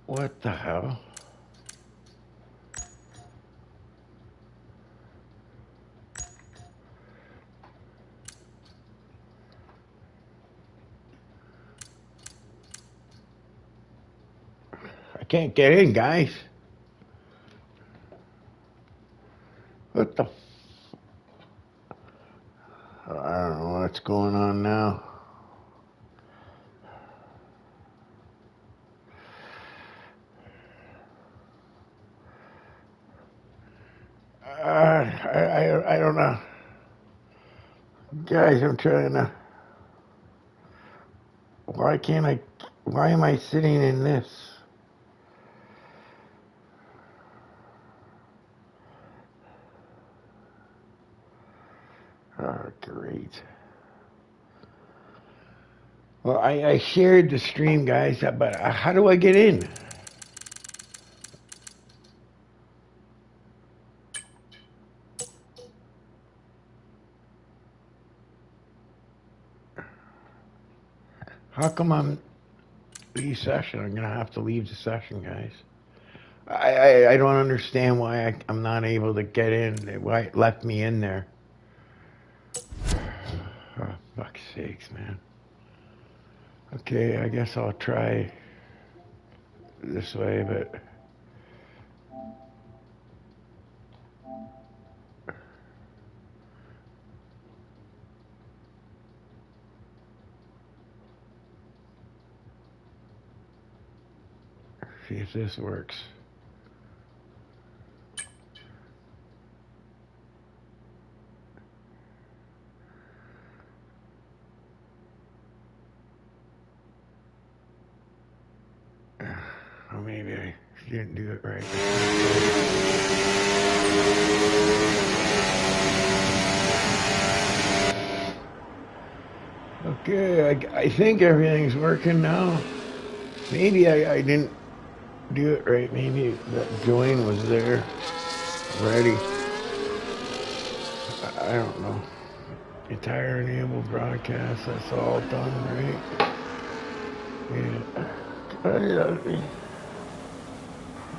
What the hell? I can't get in, guys. What the? I don't know what's going on now. I don't know. Guys, I'm trying to. Why can't I? Why am I sitting in this? Oh, great. Well, I shared the stream, guys, but how do I get in? How come I'm leave session? I'm gonna have to leave the session, guys. I don't understand why I'm not able to get in. Why it left me in there? Oh, fuck's sakes, man. Okay, I guess I'll try this way, but see if this works. Or maybe I didn't do it right. Okay, I think everything's working now. Maybe I didn't do it right. Maybe that join was there already. I don't know. Entire enabled broadcast, that's all done, right? Yeah.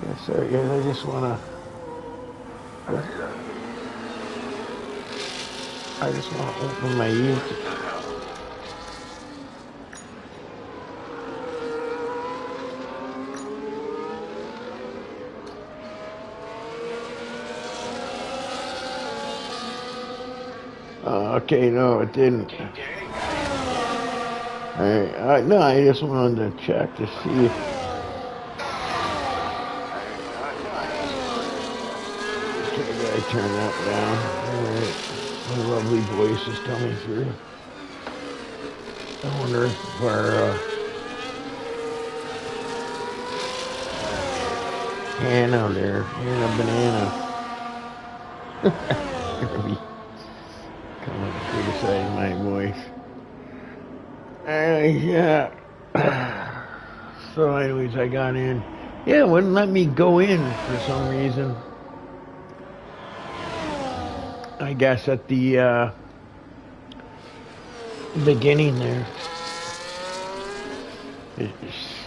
Yes, sir. Yes, I just wanna. I just wanna open my YouTube. Okay, no, it didn't. No, I just wanted to check to see if. Okay, I turn that down. Alright. My lovely voice is coming through. I wonder if our Hannah there, Hannah Banana, gonna be coming criticizing my voice. Yeah. So anyways, I got in. Yeah, it wouldn't let me go in for some reason. I guess at the beginning there, it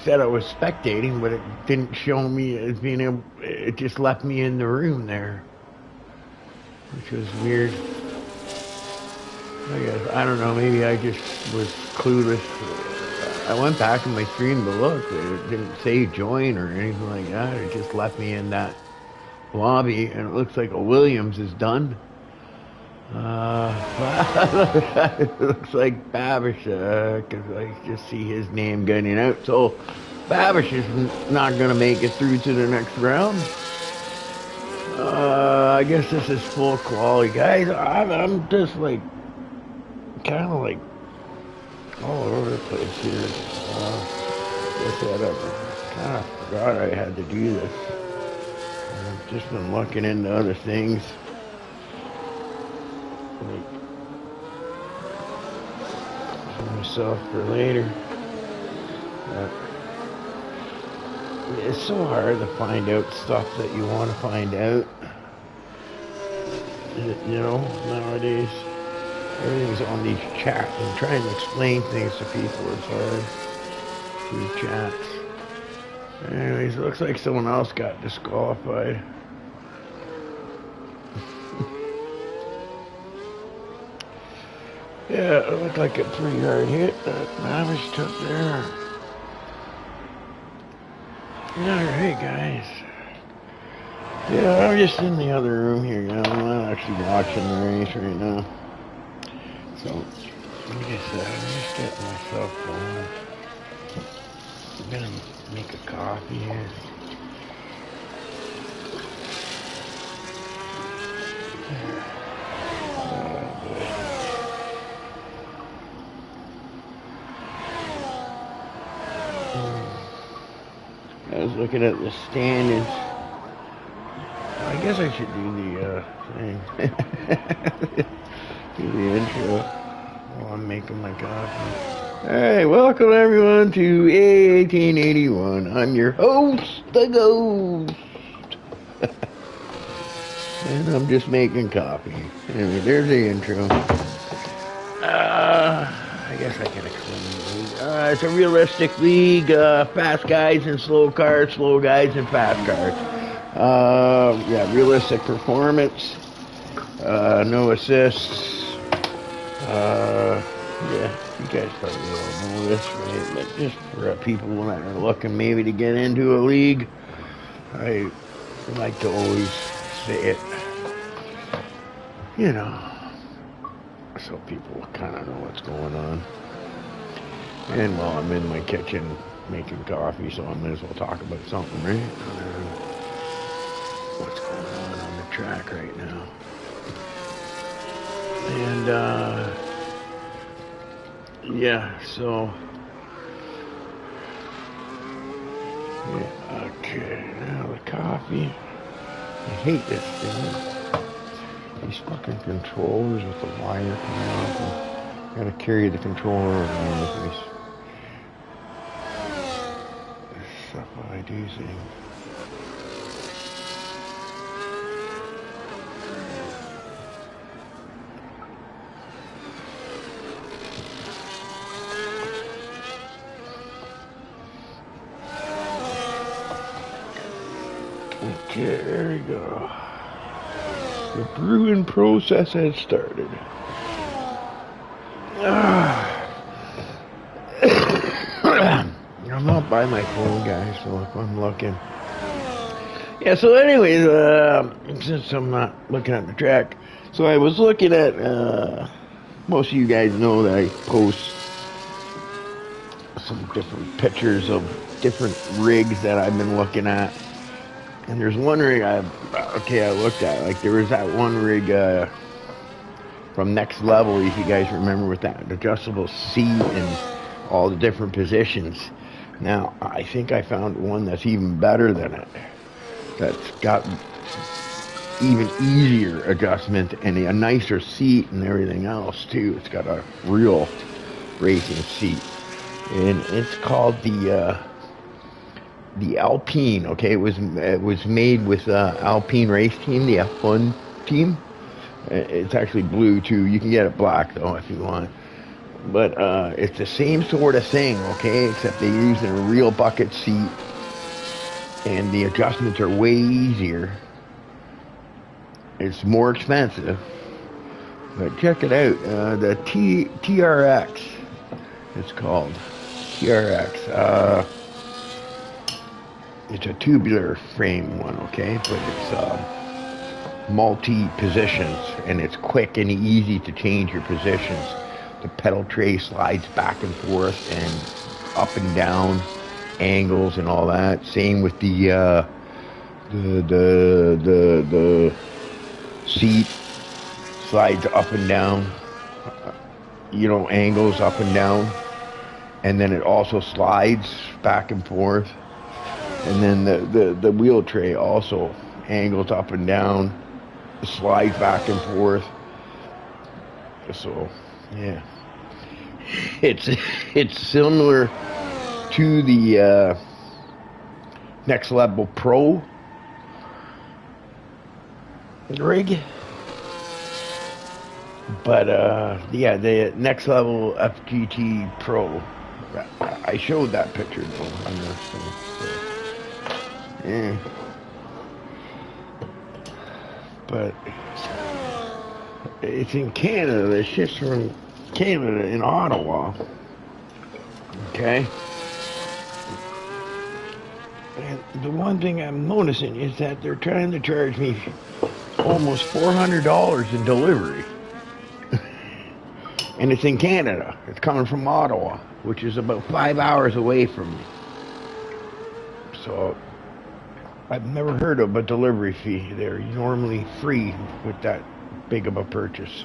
said I was spectating, but it didn't show me as being able. It just left me in the room there, which was weird. I guess I don't know. Maybe I just was clueless. I went back in my stream to look. It didn't say join or anything like that. It just left me in that lobby, and it looks like a Williams is done. It looks like Babish, because I just see his name getting out. So Babish is not going to make it through to the next round. I guess this is full quality, guys. I'm just like, kind of like all over the place here. Look that up. I kind of forgot I had to do this. I've just been looking into other things. Like myself for later. It's so hard to find out stuff that you want to find out. You know, nowadays everything's on these chats, and trying to explain things to people is hard through chats. Anyways, looks like someone else got disqualified. Yeah, it looked like a pretty hard hit that Mavish took there. Alright, guys. Yeah, I'm just in the other room here, you know. I'm not actually watching the race right now. So, like I said, I'm just getting myself going. I'm gonna make a coffee here. I was looking at the standings. I guess I should do the thing. Do the intro while I'm making my coffee. Alright, welcome everyone to A1881. I'm your host, the Ghost. And I'm just making coffee. Anyway, there's the intro. I guess I can explain the league. It's a realistic league. Fast guys and slow cars, slow guys and fast cars. Yeah, realistic performance. No assists. Yeah, you guys probably all know this, right? But just for people that are looking maybe to get into a league, I like to always say it, you know, so people kind of know what's going on. And while I'm in my kitchen making coffee, so I might as well talk about something, right? What's going on the track right now. And, yeah, so, yeah, okay, now the coffee. I hate this thing. These fucking controllers with the wire coming off. And gotta carry the controller around with me. This stuff I do thing. Okay, there we go. The brewing process has started. I'm not by my phone, guys, so if I'm looking. Yeah, so anyways, since I'm not looking at the track, so I was looking at, most of you guys know that I post some different pictures of different rigs that I've been looking at. And there's one rig I looked at. Like, there was that one rig from Next Level, if you guys remember, with that adjustable seat and all the different positions. Now, I think I found one that's even better than it. That's got even easier adjustment and a nicer seat and everything else, too. It's got a real racing seat. And it's called the Alpine, okay? It was made with Alpine race team, the F1 team. It's actually blue too. You can get it black though if you want. But it's the same sort of thing, okay? Except they use a real bucket seat, and the adjustments are way easier. It's more expensive, but check it out. The TRX, it's called TRX. It's a tubular frame one, okay? But it's multi-positions, and it's quick and easy to change your positions. The pedal tray slides back and forth and up and down angles and all that. Same with the seat slides up and down, angles up and down, and then it also slides back and forth. And then the wheel tray also angles up and down, slides back and forth. So, yeah, it's similar to the Next Level Pro rig, but yeah, the Next Level FGT Pro. I showed that picture though on this thing. So. Yeah. But it's in Canada. The ship's from Canada in Ottawa. Okay? And the one thing I'm noticing is that they're trying to charge me almost $400 in delivery. And it's in Canada. It's coming from Ottawa, which is about 5 hours away from me. So I've never heard of a delivery fee. They're normally free with that big of a purchase.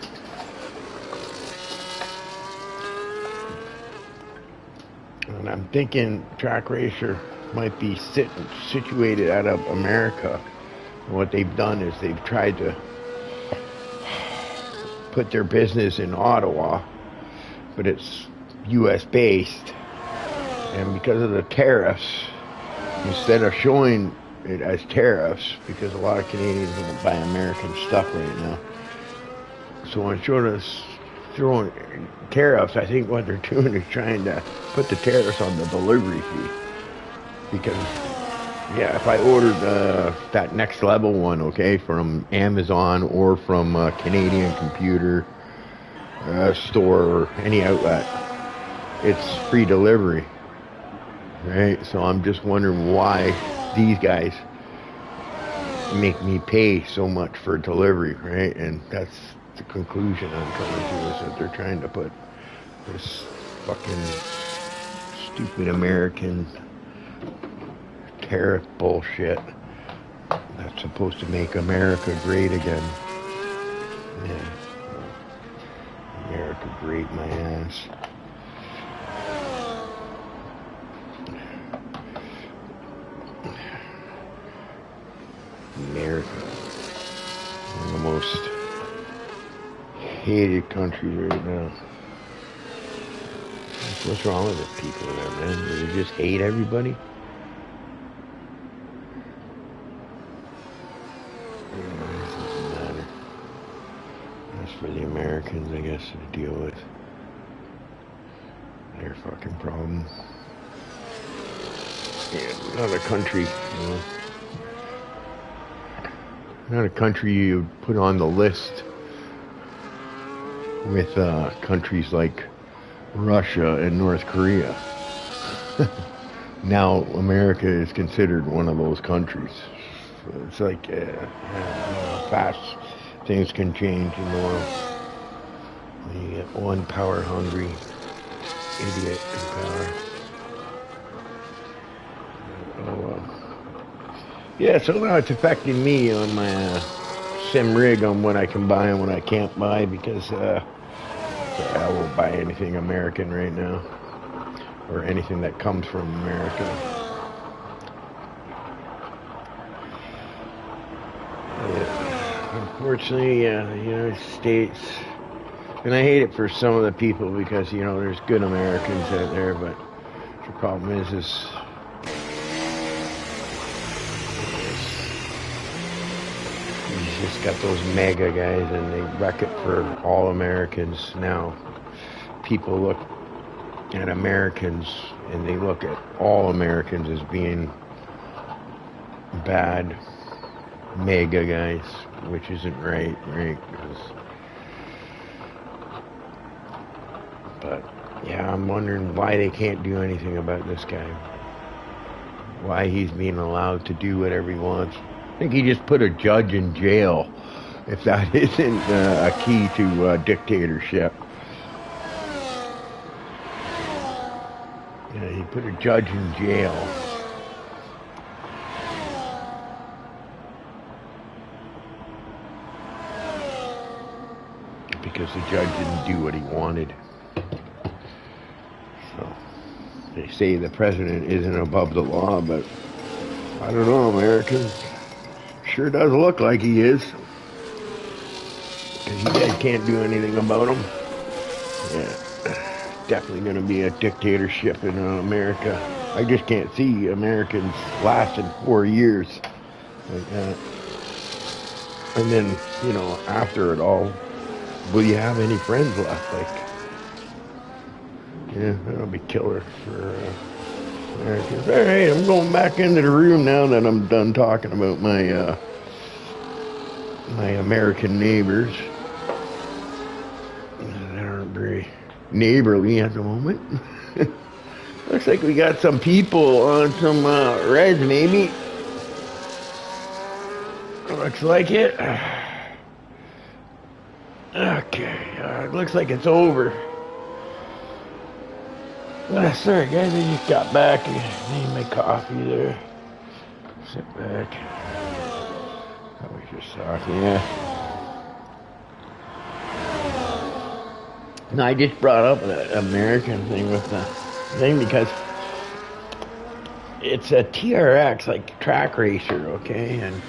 And I'm thinking Track Racer might be situated out of America. And what they've done is they've tried to put their business in Ottawa, but it's US based. And because of the tariffs, instead of showing it as tariffs, because a lot of Canadians don't buy American stuff right now. So instead of throwing tariffs, I think what they're doing is trying to put the tariffs on the delivery fee. Because, yeah, if I ordered that next level one, okay, from Amazon or from a Canadian computer store or any outlet, it's free delivery, right? So I'm just wondering why these guys make me pay so much for delivery, right? And that's the conclusion I'm coming to, is that they're trying to put this fucking stupid American tariff bullshit that's supposed to make America great again. Yeah. America great, my ass. America, one of the most hated countries right now. What's wrong with the people there, man? Do they just hate everybody? It doesn't matter. That's for the Americans, I guess, to deal with. Their fucking problem. Yeah, another country, you know. Not a country you put on the list with countries like Russia and North Korea. Now America is considered one of those countries. So it's like, you know how fast things can change in the world. When you get one power-hungry idiot in power. Oh well. Yeah, so now it's affecting me on my sim rig, on what I can buy and what I can't buy, because I won't buy anything American right now, or anything that comes from America. Yeah. Unfortunately, the United States, and I hate it for some of the people, because, you know, there's good Americans out there, but the problem is just got those mega guys, and they wreck it for all Americans. Now people look at Americans, and they look at all Americans as being bad mega guys, which isn't right? But yeah, I'm wondering why they can't do anything about this guy. Why he's being allowed to do whatever he wants. I think he just put a judge in jail, if that isn't a key to dictatorship. Yeah, he put a judge in jail. Because the judge didn't do what he wanted. So, they say the president isn't above the law, but I don't know, Americans. Sure does look like he is. Because you guys can't do anything about him. Yeah. Definitely going to be a dictatorship in America. I just can't see Americans lasting 4 years like that. And then, you know, after it all, will you have any friends left? Like, yeah, that'll be killer for Alright, I'm going back into the room now that I'm done talking about my my American neighbors. They aren't very neighborly at the moment. Looks like we got some people on some reds, maybe. Looks like it. Okay, it looks like it's over. Sorry guys, I just got back. I need my coffee there. Sit back. I was just talking, yeah. No, I just brought up the American thing with the thing because it's a TRX, like track racer, okay? And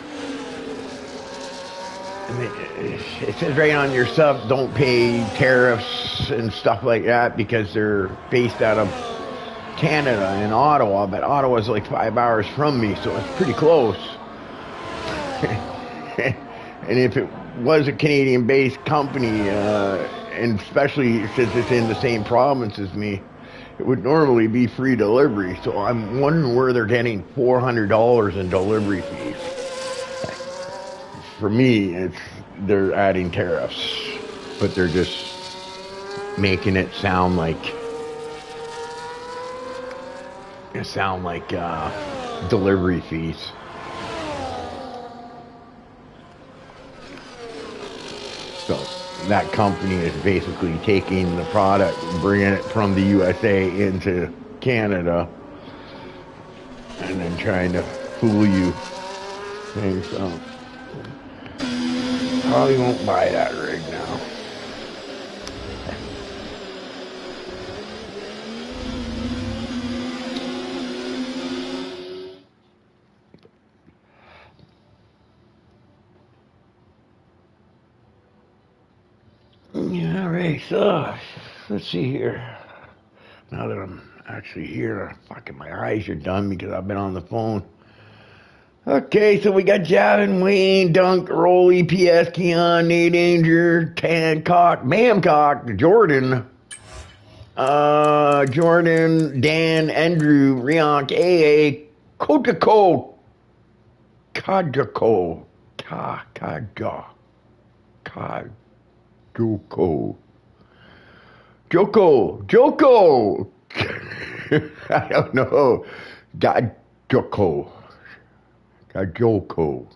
it says right on your sub, don't pay tariffs and stuff like that because they're based out of Canada in Ottawa, but Ottawa's like 5 hours from me, so it's pretty close. And if it was a Canadian-based company, and especially since it's in the same province as me, it would normally be free delivery. So I'm wondering where they're getting $400 in delivery fees. For me, they're adding tariffs, but they're just making it sound like delivery fees. So that company is basically taking the product and bringing it from the USA into Canada and then trying to fool you. And so probably won't buy that rig now. Yeah, alright, so let's see here. Now that I'm actually here, fucking my eyes are done because I've been on the phone. Okay, so we got Javin, Wayne, Dunk, Rolly, PS, Keon, Nate Danger, Tancock, Bamcock, Jordan, Jordan, Dan, Andrew, Rionk, AA, Kotako, Kajako, Joko, Joko, I don't know, Joko. Gajoko.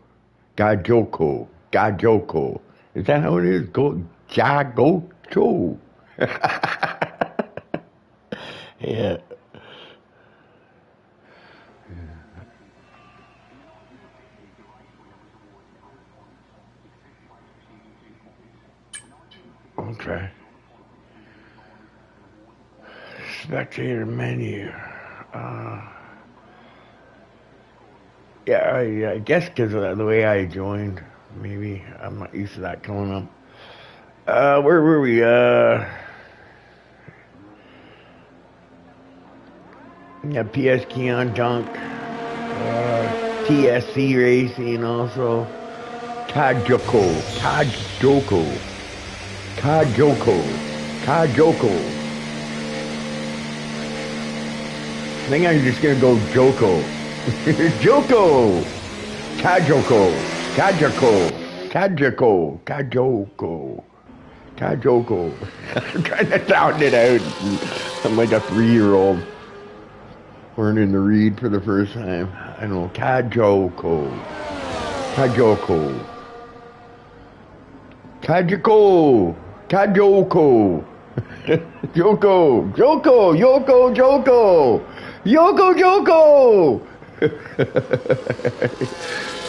Is that how it is? Jagocho. Yeah. Okay. Spectator menu. Yeah, I guess because of the way I joined, maybe I'm not used to that coming up. Where were we? Yeah, PS Keon Dunk, TSC Racing also, Kajoko. I think I'm just gonna go Joko. Joko! Kajoko. I'm trying to sound it out. I'm like a 3-year-old learning to read for the first time. I know. Kajoko. Joko!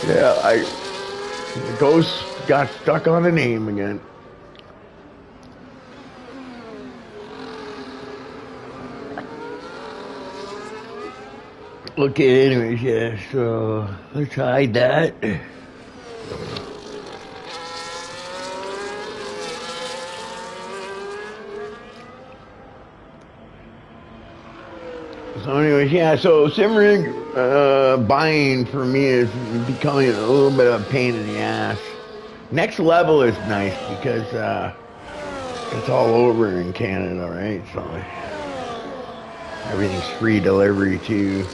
Yeah, the ghost got stuck on a name again. Okay, anyways, yeah, so let's hide that. So anyways, yeah, so Simrig buying for me is becoming a little bit of a pain in the ass. Next level is nice because it's all over in Canada, right? So Everything's free delivery too.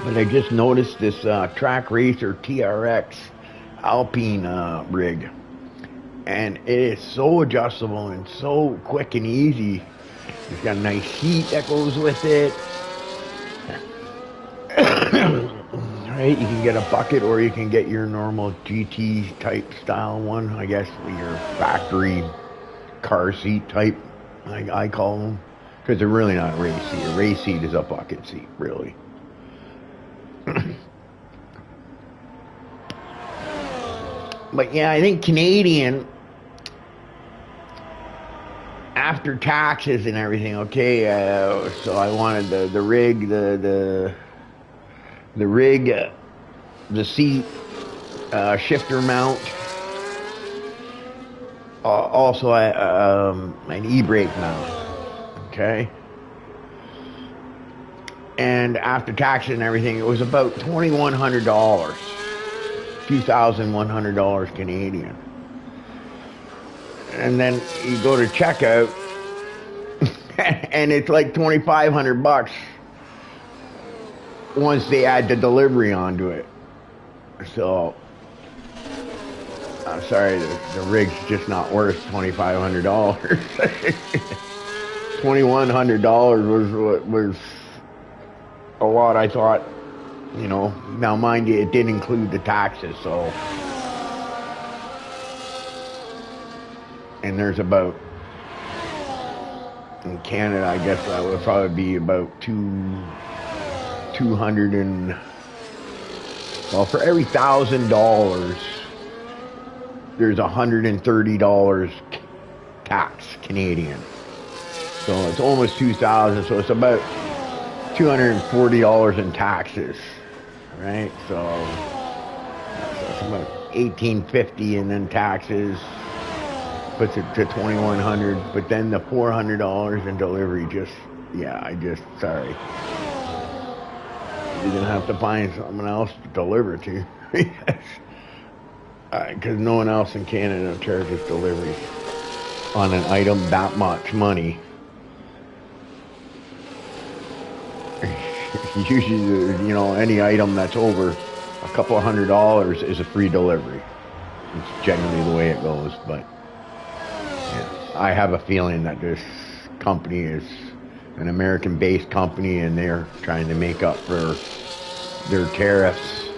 But I just noticed this Track Racer TRX Alpine rig. And it is so adjustable and so quick and easy. It's got a nice heat that goes with it. Right, you can get a bucket or you can get your normal GT type style one. I guess your factory car seat type, I call them. Because they're really not a race seat. A race seat is a bucket seat, really. But yeah, I think Canadian, after taxes and everything, okay, so I wanted the rig, the rig, the seat, shifter mount, also an e-brake mount, okay? And after taxes and everything, it was about $2,100, $2,100 Canadian. And then you go to checkout, and it's like $2,500 once they add the delivery onto it. So, I'm sorry, the rig's just not worth $2,500. $2,100 was a lot, I thought. You know, now mind you, it did include the taxes, so. And there's about, in Canada, I guess that would probably be about 200 and, well, for every $1,000, there's $130 tax Canadian. So it's almost 2,000, so it's about $240 in taxes, right? So it's about $1,850, and then taxes puts it to $2,100. But then the $400 in delivery, sorry. You're gonna have to find someone else to deliver to, because no one else in Canada charges delivery on an item that much money. Usually, you know, any item that's over a couple of $100 is a free delivery. It's generally the way it goes, but yeah, I have a feeling that this company is an American-based company, and they're trying to make up for their tariffs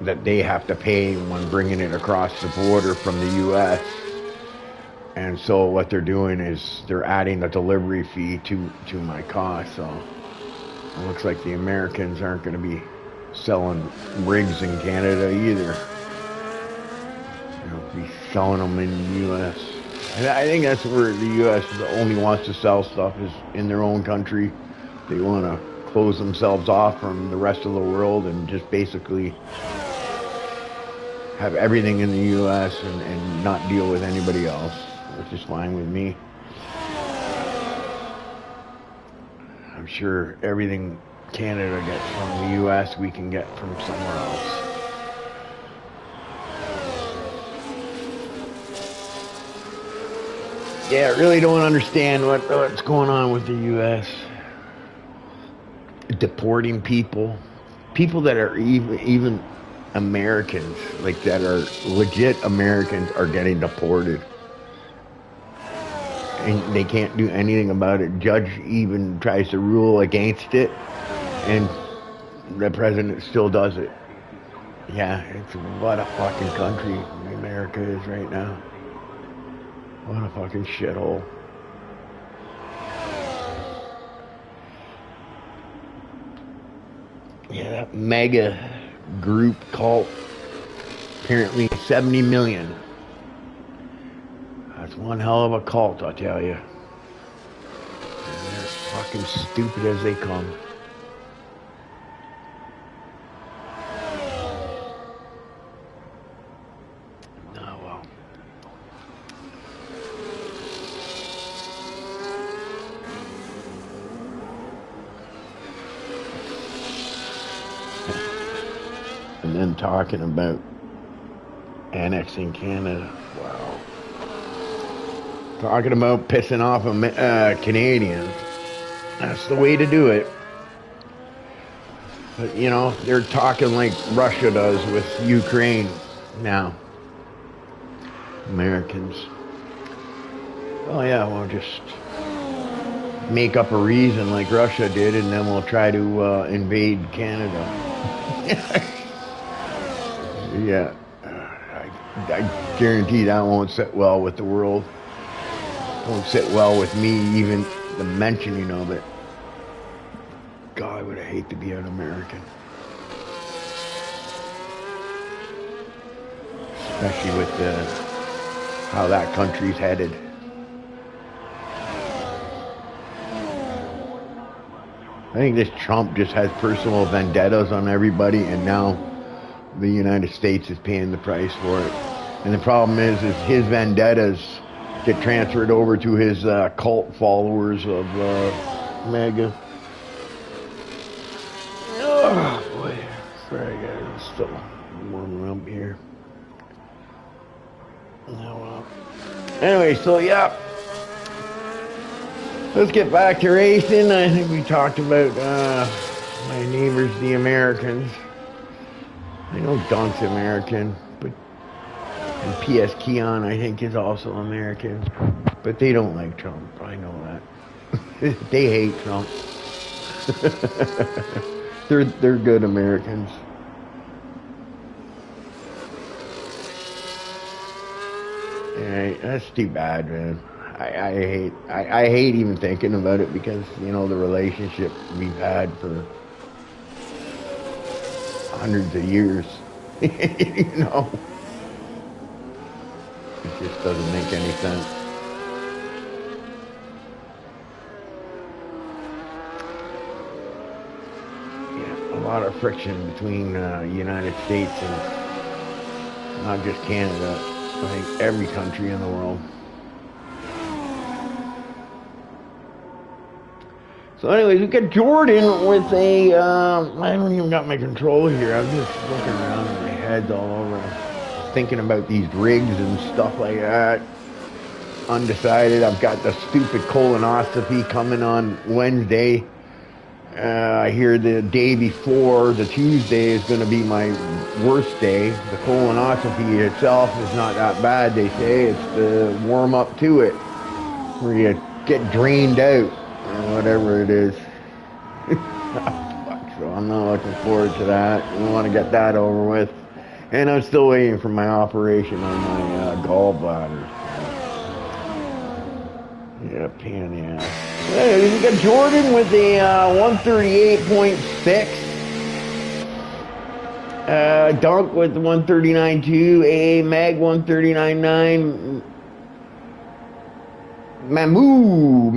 that they have to pay when bringing it across the border from the U.S. And so what they're doing is they're adding the delivery fee to my cost. So it looks like the Americans aren't going to be selling rigs in Canada either. They'll be selling them in the U.S. And I think that's where the U.S. only wants to sell stuff, is in their own country. They want to close themselves off from the rest of the world and just basically have everything in the U.S. and not deal with anybody else, which is fine with me. I'm sure everything Canada gets from the U.S. we can get from somewhere else. Yeah, I really don't understand what's going on with the U.S. Deporting people that are even Americans, like that are legit Americans, are getting deported. And they can't do anything about it. Judge even tries to rule against it, and the president still does it. Yeah, it's what a fucking country America is right now. What a fucking shithole. Yeah, that mega group cult, apparently 70 million. That's one hell of a cult, I tell you. And they're fucking stupid as they come. Oh, well. And then talking about annexing Canada. Wow. talking about pissing off Canadians. That's the way to do it. But, you know, they're talking like Russia does with Ukraine now. Americans. Oh yeah, we'll just make up a reason like Russia did, and then we'll try to invade Canada. Yeah. I guarantee that won't sit well with the world. Won't sit well with me, even the mentioning of it. God, would I hate to be an American. Especially with how that country's headed. I think this Trump just has personal vendettas on everybody, and now the United States is paying the price for it. And the problem is his vendettas get transferred over to his cult followers of MAGA. Oh boy, sorry guys, I'm still warming up here. Now, anyway, so yeah, let's get back to racing. I think we talked about my neighbors, the Americans. I know Dunk's American, but and P.S. Keon, I think, is also American. But they don't like Trump. I know that. They hate Trump. They're good Americans. Yeah, that's too bad, man. I hate even thinking about it because, you know, the relationship we've had for hundreds of years. You know, it just doesn't make any sense. Yeah, a lot of friction between United States and not just Canada, I think every country in the world. So anyways, we got Jordan with a, I haven't even got my controller here. I'm just looking around and my head's all over. Thinking about these rigs and stuff like that. Undecided. I've got the stupid colonoscopy coming on Wednesday. I hear the day before, the Tuesday, is going to be my worst day. The colonoscopy itself is not that bad, they say. It's the warm up to it, where you get drained out. Or whatever it is. So I'm not looking forward to that. We want to get that over with. And I'm still waiting for my operation on my gallbladder. Yeah, pain in the ass. Hey, we got Jordan with a 138.6. Dunk with the 139.2. AA Mag 139.9. Mamu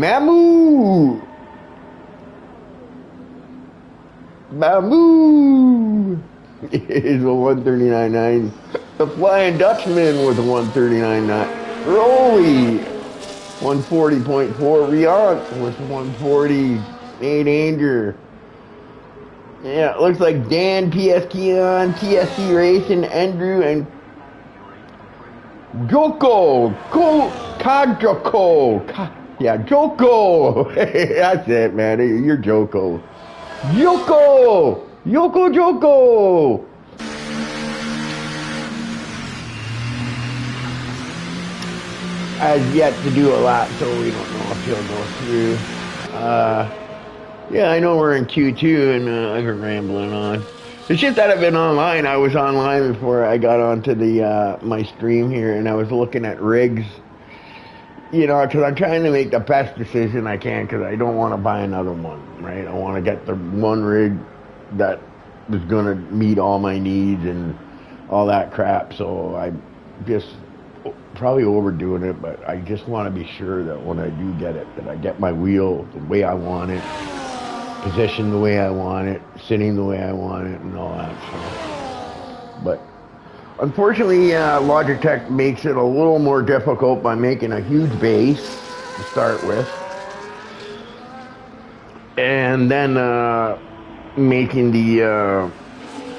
is a 139.9. The Flying Dutchman with a 139.9. Rolly 140.4. Riant with 140. 8 Anger. Yeah, it looks like Dan, PS Keon, TSC Racing, Andrew, and Joko, yeah, Joko. That's it, man. You're Joko. Joko. Has yet to do a lot, so we don't know if he'll go through. Yeah, I know we're in Q2, and I've been rambling on. It's just that I've been online. I was online before I got onto the my stream here, and I was looking at rigs. You know, because I'm trying to make the best decision I can, because I don't want to buy another one, right? I want to get the one rig that is going to meet all my needs and all that crap. So I just probably overdoing it, but I just want to be sure that when I do get it, that I get my wheel the way I want it, positioned the way I want it, sitting the way I want it, and all that stuff. But unfortunately, Logitech makes it a little more difficult by making a huge base to start with, and then making the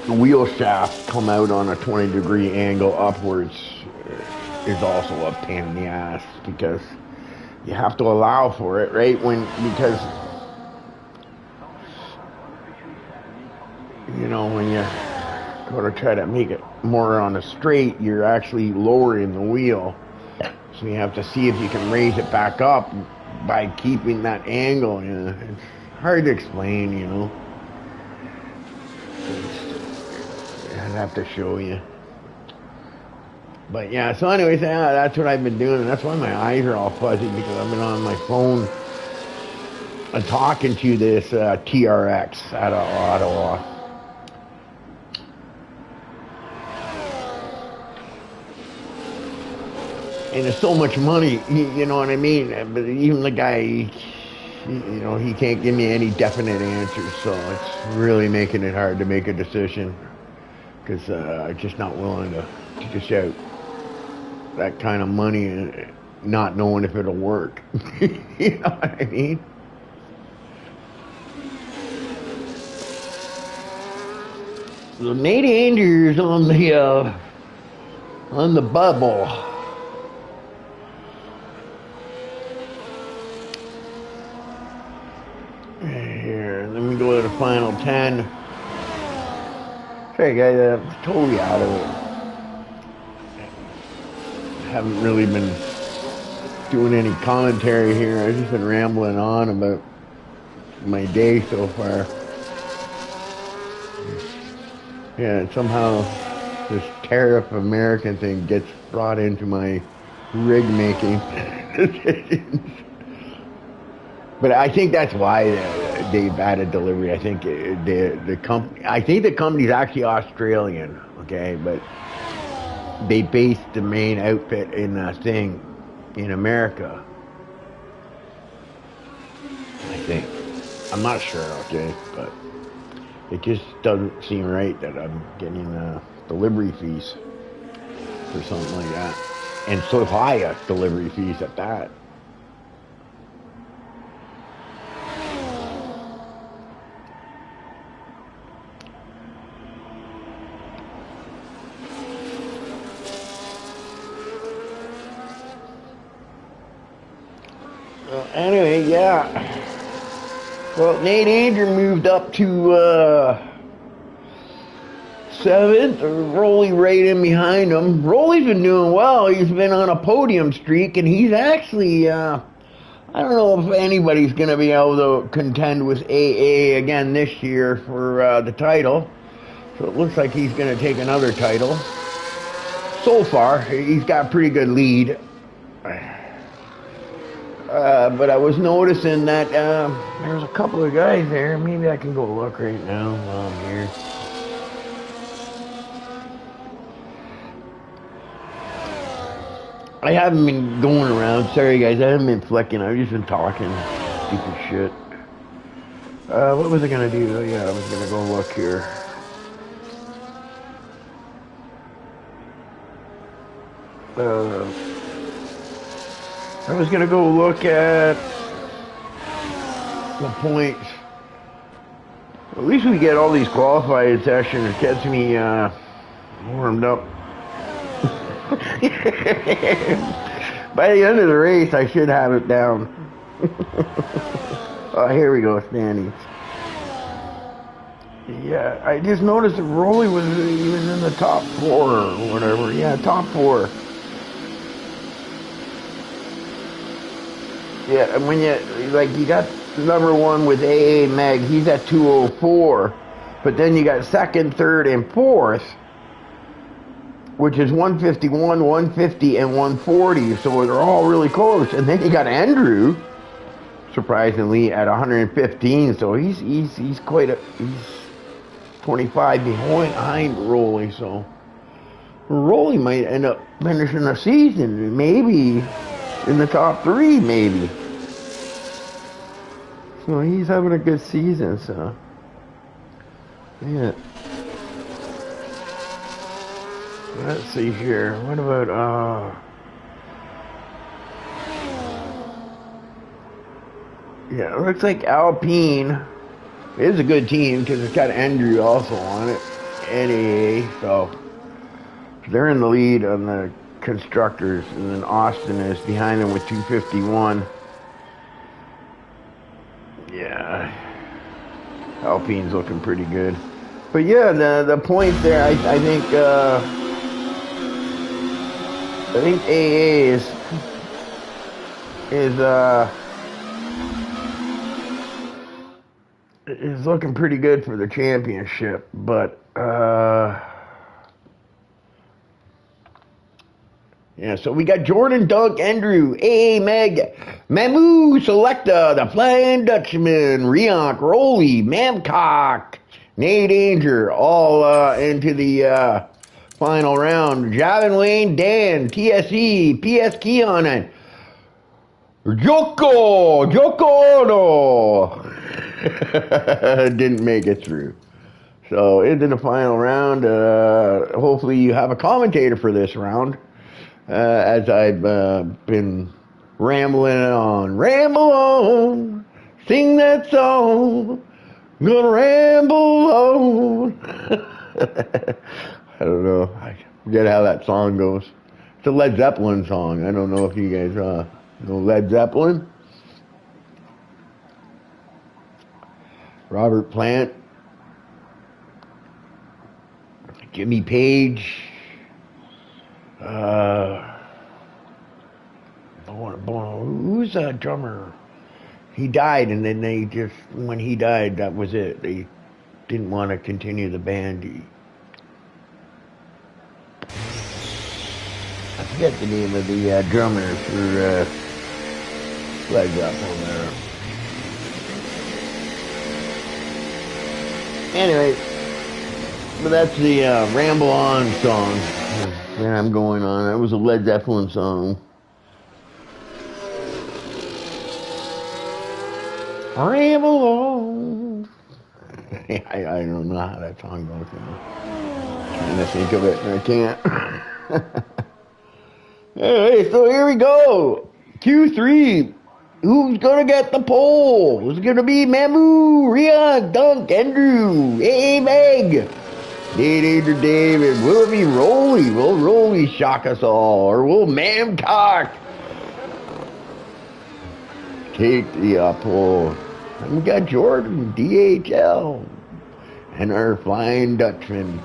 wheel shaft come out on a 20-degree angle upwards is also a pain in the ass, because you have to allow for it, right? Because you know, when you go to try to make it more on a straight, you're actually lowering the wheel. So you have to see if you can raise it back up by keeping that angle. It's hard to explain, you know. I'd have to show you. But yeah, so anyways, yeah, that's what I've been doing. And that's why my eyes are all fuzzy, because I've been on my phone talking to this TRX out of Ottawa. And it's so much money, you know what I mean? But even the guy, you know, he can't give me any definite answers, so it's really making it hard to make a decision, because I'm just not willing to dish out that kind of money and not knowing if it'll work. You know what I mean? The Nate Andrews on the bubble. Here, let me go to the final 10. Sorry guys, I'm totally out of it. Haven't really been doing any commentary here. I've just been rambling on about my day so far. Yeah, and somehow this tariff American thing gets brought into my rig making decisions. But I think that's why they've added delivery. I think the company. I think the company's actually Australian. Okay, but they based the main outfit in a thing in America. I think. I'm not sure. Okay, but it just doesn't seem right that I'm getting delivery fees for something like that, and so high delivery fees at that. Anyway, yeah. Well, Nate Andrew moved up to 7th. Rolly right in behind him. Rolly's been doing well. He's been on a podium streak, and he's actually, I don't know if anybody's going to be able to contend with AA again this year for the title. So it looks like he's going to take another title. So far, he's got a pretty good lead. But I was noticing that there's a couple of guys there. Maybe I can go look right now while I'm here. I haven't been going around. Sorry, guys. I haven't been flicking. I've just been talking stupid shit. What was I going to do? Oh, yeah, I was going to go look here. I was going to go look at the points. At least we get all these qualifying sessions. It gets me warmed up. By the end of the race, I should have it down. Oh, here we go, standings. Yeah, I just noticed that Rolly was in the top 4 or whatever. Yeah, top 4. Yeah, and when you got number 1 with AA Meg, he's at 204. But then you got 2nd, 3rd, and 4th, which is 151, 150, and 140. So they're all really close. And then you got Andrew, surprisingly, at 115. So he's he's 25 behind Rolly. So Rolly might end up finishing the season, maybe in the top 3, maybe. So he's having a good season, so yeah. Let's see here. What about yeah, it looks like Alpine is a good team because it's got Andrew also on it, NAA, so they're in the lead on the constructors, and then Austin is behind them with 251. Yeah, Alpine's looking pretty good. But yeah, the point there, I think AA is looking pretty good for the championship, but yeah, so we got Jordan, Dunk, Andrew, AA Meg, Mamu, Selecta, the Flying Dutchman, Rionk, Rolly, Mamcock, Nate Danger, all into the final round. Javin, Wayne, Dan, TSE, PS Keon, Joko Ono didn't make it through. So into the final round. Hopefully you have a commentator for this round. As I've been rambling on. Ramble on, sing that song, gonna ramble on. I don't know. I forget how that song goes. It's a Led Zeppelin song. I don't know if you guys know Led Zeppelin. Robert Plant, Jimmy Page, who's a drummer? He died, and then they just, when he died, that was it. They didn't want to continue the band. I forget the name of the drummer for Led Zeppelin there. Anyway, but that's the Ramble On song that I'm going on. That was a Led Zeppelin song. Ramble on. I don't know how that song goes now. I'm trying to think of it and I can't. Hey, so here we go. Q3. Who's gonna get the pole? Is it gonna be Mamu, Rian, Dunk, Andrew, A. Meg, David? Will it be Rolly? Will Rolly shock us all? Or will Mamcock take the pole? And we got Jordan, DHL, and our Flying Dutchman.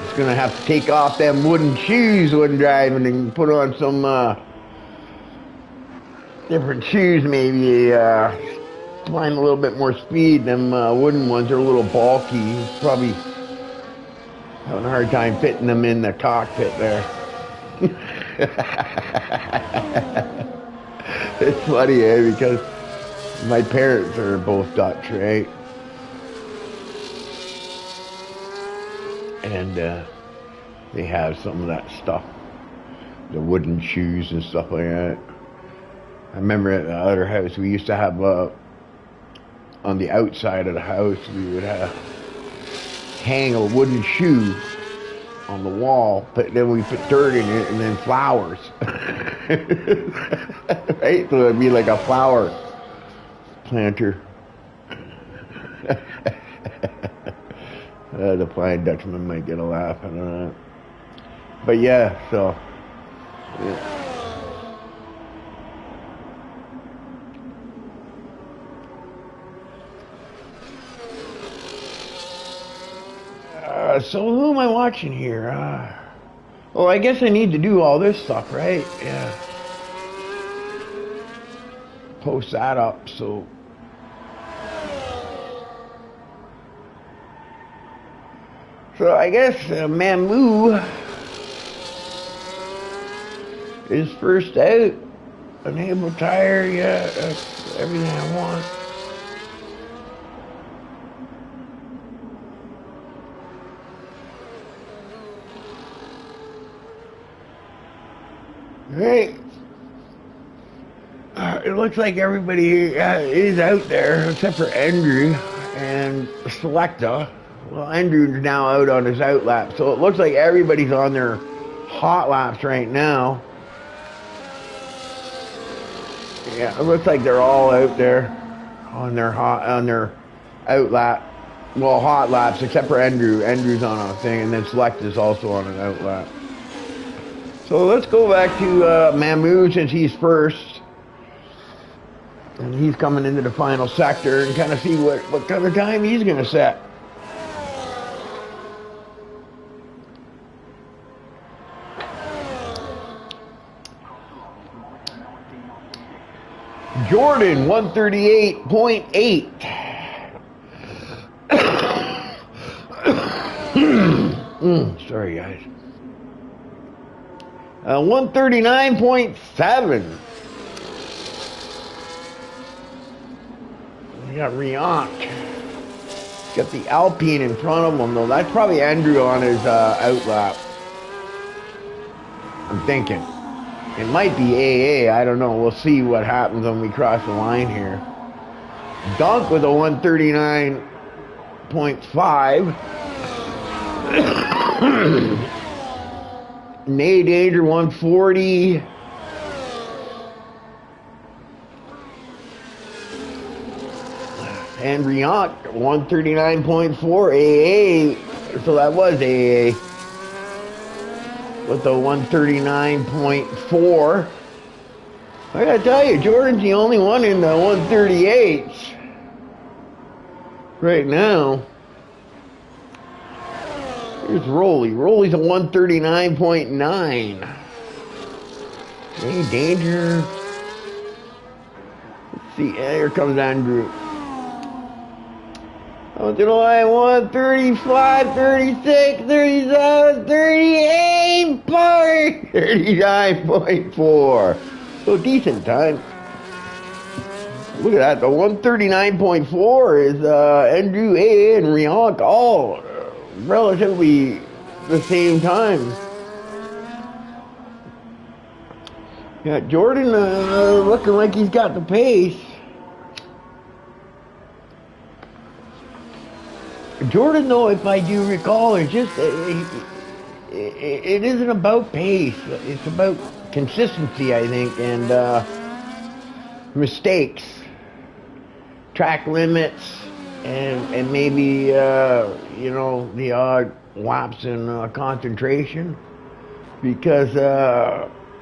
He's gonna have to take off them wooden shoes when driving and put on some different shoes, maybe find a little bit more speed. Them wooden ones are a little bulky. He's probably having a hard time fitting them in the cockpit there. It's funny, because my parents are both Dutch, right? And they have some of that stuff, the wooden shoes and stuff like that. I remember at the other house, we used to have, on the outside of the house, we would hang a wooden shoe on the wall, but then we put dirt in it and then flowers. Right? So it'd be like a flower planter. The Flying Dutchman might get a laugh out of that. But yeah, so... yeah. So who am I watching here? Well, I guess I need to do all this stuff, right? Yeah. Post that up, so... So I guess Mamu is first out. Enable tire, yeah, that's everything I want. Right. It looks like everybody is out there except for Andrew and Selecta. Well, Andrew's now out on his out lap, so it looks like everybody's on their hot laps right now. Yeah, it looks like they're all out there on their out lap. Well, hot laps except for Andrew. Andrew's on a thing, and then Selecta's also on an out lap. So let's go back to Mahmoud since he's first. And he's coming into the final sector and kind of see what kind of time he's going to set. Jordan, 138.8. Sorry, guys. 139.7. We got Riant. Got the Alpine in front of him, though. That's probably Andrew on his outlap. I'm thinking. It might be AA. I don't know. We'll see what happens when we cross the line here. Dunk with a 139.5. Nay Danger 140. And Riant 139.4 AA. So that was AA with the 139.4. I gotta tell you, Jordan's the only one in the 138s right now. Here's Rolly. Rolly's a 139.9. Any danger? Let's see. Here comes Andrew. Oh, to the line, 135, 36, 37, 38, 39.4. So decent time. Look at that. The 139.4 is Andrew, AA, and Riant all relatively the same time. Yeah, Jordan looking like he's got the pace. Jordan, though, if I do recall, is just it isn't about pace. It's about consistency, I think, and mistakes, track limits, and maybe you know, the odd lapse in concentration. Because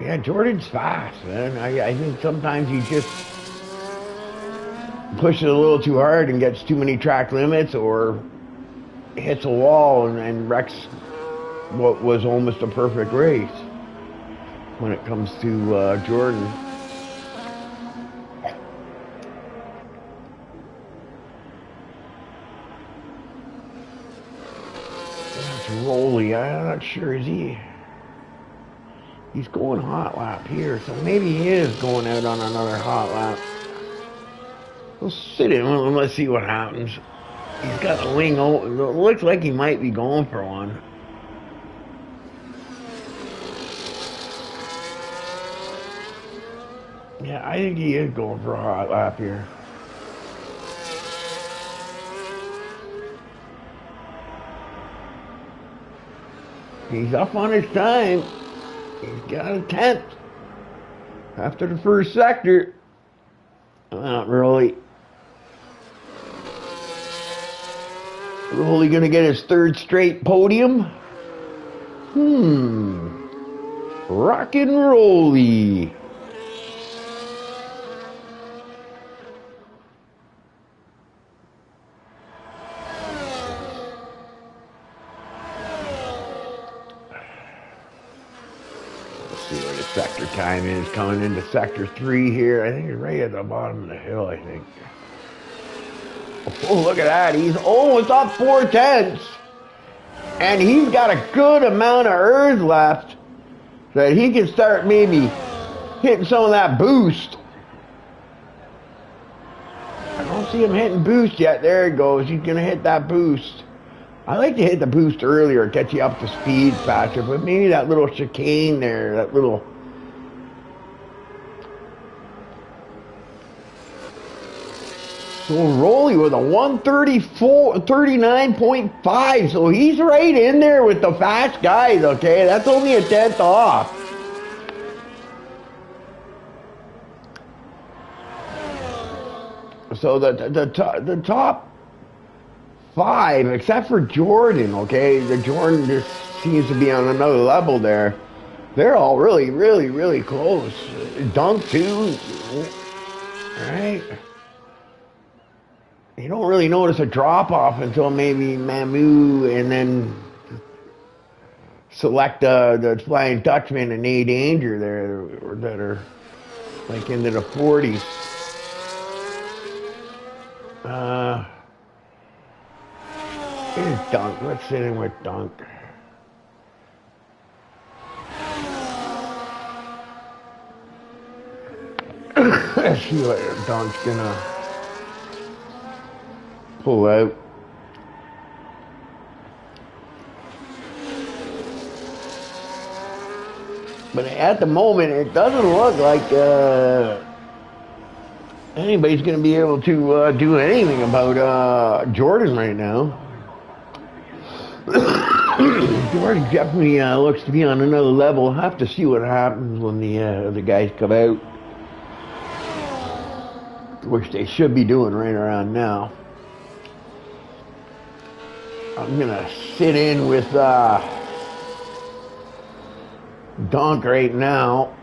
yeah, Jordan's fast, man. I think sometimes he just pushes a little too hard and gets too many track limits, or hits a wall and wrecks what was almost a perfect race when it comes to Jordan. That's Rolly. I'm not sure. Is he? He's going hot lap here, so maybe he is going out on another hot lap. We'll sit in and let's see what happens. He's got the wing open. It looks like he might be going for one. Yeah, I think he is going for a hot lap here. He's up on his time. He's got a 10th after the first sector. Not really. Rolly gonna get his third straight podium? Rockin' Rolly. Let's see where the sector time is coming into sector 3 here. I think it's right at the bottom of the hill, I think. Oh, look at that. He's almost up 4/10. And he's got a good amount of ERS left that he can start maybe hitting some of that boost. I don't see him hitting boost yet. There he goes. He's going to hit that boost. I like to hit the boost earlier, get you up to speed faster, but maybe that little chicane there, that little... So Rolly with a 139.5, so he's right in there with the fast guys, okay? That's only a 10th off. So the top 5, except for Jordan, okay? The Jordan just seems to be on another level there. They're all really, really, really close. Dunk too, right? You don't really notice a drop off until maybe Mamu, and then select the Flying Dutchman and A Danger there that are like into the 40s. Here's Dunk. Let's sit in with Dunk. Let's see what Dunk's gonna pull out. But at the moment, it doesn't look like anybody's going to be able to do anything about Jordan right now. Jordan definitely looks to be on another level. We'll have to see what happens when the guys come out, which they should be doing right around now. I'm going to sit in with Donk right now,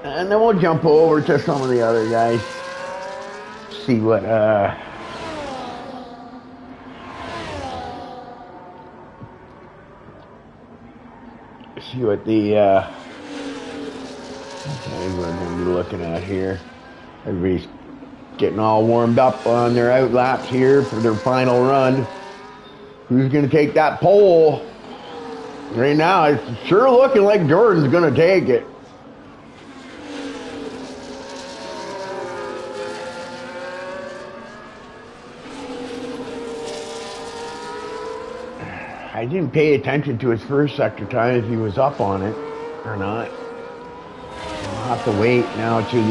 and then we'll jump over to some of the other guys, see what the okay, we're going to be looking at here. Everybody's getting all warmed up on their out laps here for their final run. Who's going to take that pole? Right now, it's sure looking like Jordan's going to take it. I didn't pay attention to his first sector time if he was up on it or not. I'll have to wait now to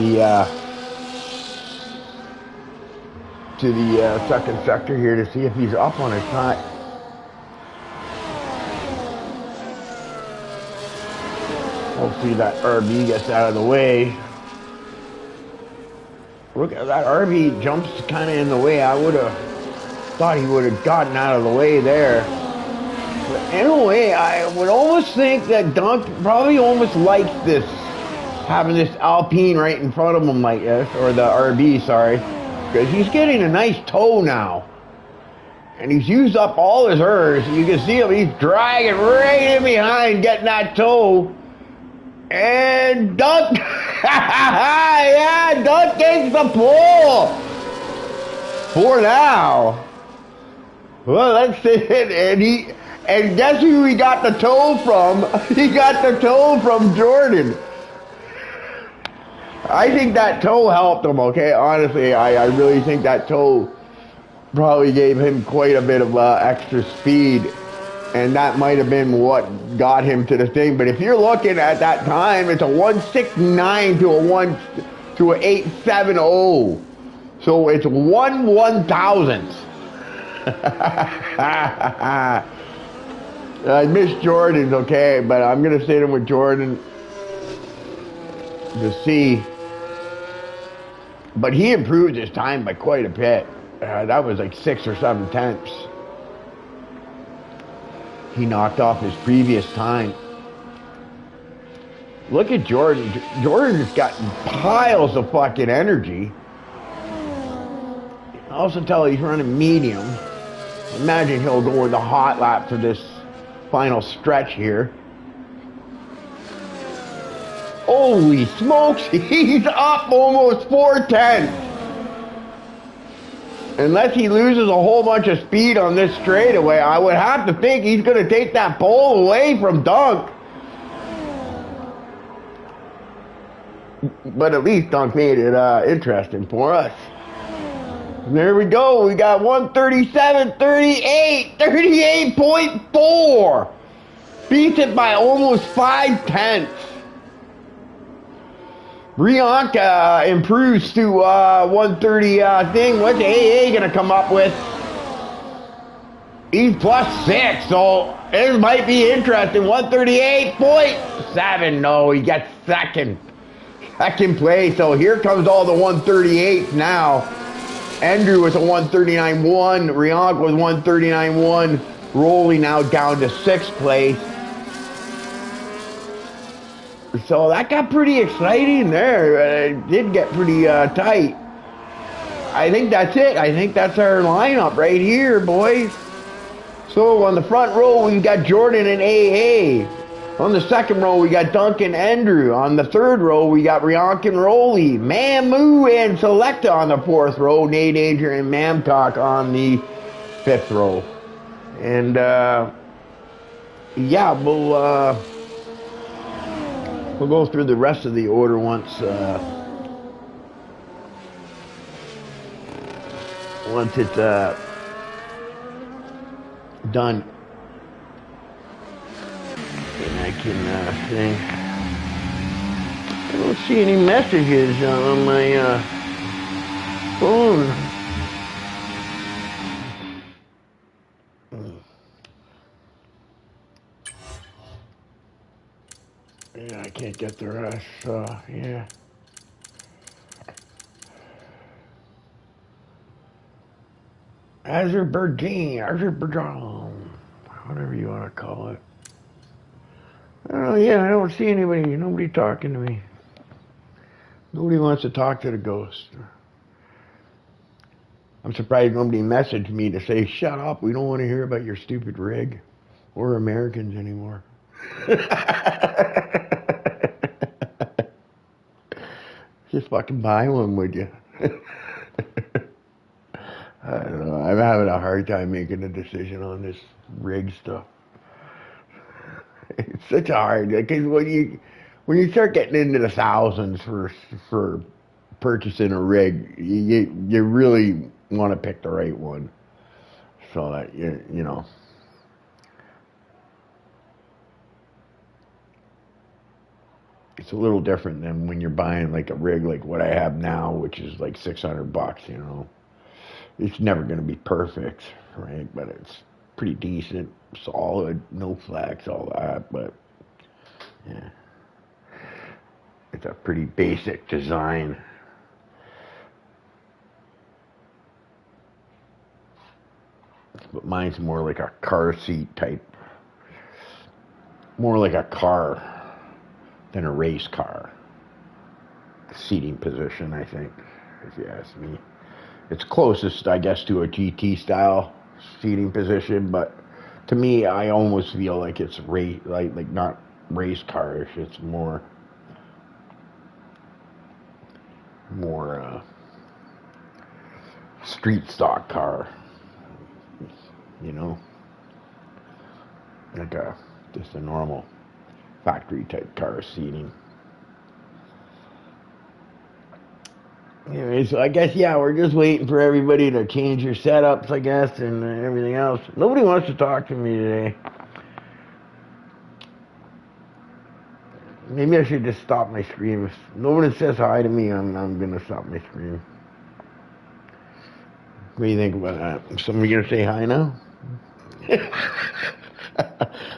the second sector here to see if he's up on it or not. Hopefully that RB gets out of the way. Look at that RB jumps kind of in the way. I would have thought he would have gotten out of the way there. But in a way, I would almost think that Dunk probably almost likes this, having this Alpine right in front of him like this, or the RB, sorry, because he's getting a nice toe now. And he's used up all his hers. You can see him, he's dragging right in behind, getting that toe. And Dunk, yeah, Dunk takes the pole for now. Well, that's it. And guess who he got the toe from? He got the toe from Jordan. I think that toe helped him, okay? Honestly, I really think that toe probably gave him quite a bit of extra speed. And that might have been what got him to the thing. But if you're looking at that time, it's a 169 to an 870. So it's 1/1000th. I miss Jordan's, okay, but I'm gonna sit in with Jordan to see. But he improved his time by quite a bit. That was like 6 or 7 tenths. He knocked off his previous time. Look at Jordan. Jordan's got piles of fucking energy. I also tell he's running medium. Imagine he'll go with the hot lap for this final stretch here. Holy smokes, he's up almost 4/10. Unless he loses a whole bunch of speed on this straightaway, I would have to think he's going to take that pole away from Dunk. But at least Dunk made it interesting for us. And there we go. We got 137.38, 38.4. Beats it by almost 5 tenths. Brianka improves to 130 thing. What's AA going to come up with? He's +6, so this might be interesting. 138.7. No, he gets second place. So here comes all the 138s now. Andrew was a 139.1. Riank was 139.1. Rolling now down to 6th place. So that got pretty exciting there. It did get pretty tight. I think that's it. I think that's our lineup right here, boys. So on the front row, we've got Jordan and AA. On the second row, we got Duncan Andrew. On the third row, we got Riank and Rolly, Mamu and Selecta on the fourth row, Nate Danger and Mamcock on the fifth row. And yeah, we'll go through the rest of the order once it's done. And I can think. I don't see any messages on my phone. Yeah, I can't get the rest, so yeah. Azerbaijan, whatever you want to call it. Oh yeah, I don't see anybody, nobody talking to me. Nobody wants to talk to the ghost. I'm surprised nobody messaged me to say, shut up, we don't want to hear about your stupid rig or Americans anymore. Just fucking buy one, would you? I don't know. I'm having a hard time making a decision on this rig stuff. It's such a hard, because when you start getting into the thousands for purchasing a rig, you really want to pick the right one, so that you know. It's a little different than when you're buying like a rig like what I have now, which is like $600. You know, it's never going to be perfect, right? But it's pretty decent, solid, no flex, all that. But yeah, it's a pretty basic design. But mine's more like a car seat type, more like a car than a race car seating position, I think, if you ask me. It's closest, I guess, to a GT style seating position, but to me, I almost feel like it's like not race carish. It's more street stock car, you know, like just a normal factory type car seating. Anyway, so I guess, yeah, we're just waiting for everybody to change their setups, I guess, and everything else. Nobody wants to talk to me today. Maybe I should just stop my stream. If nobody says hi to me, I'm gonna stop my stream. What do you think about that? Somebody gonna say hi now?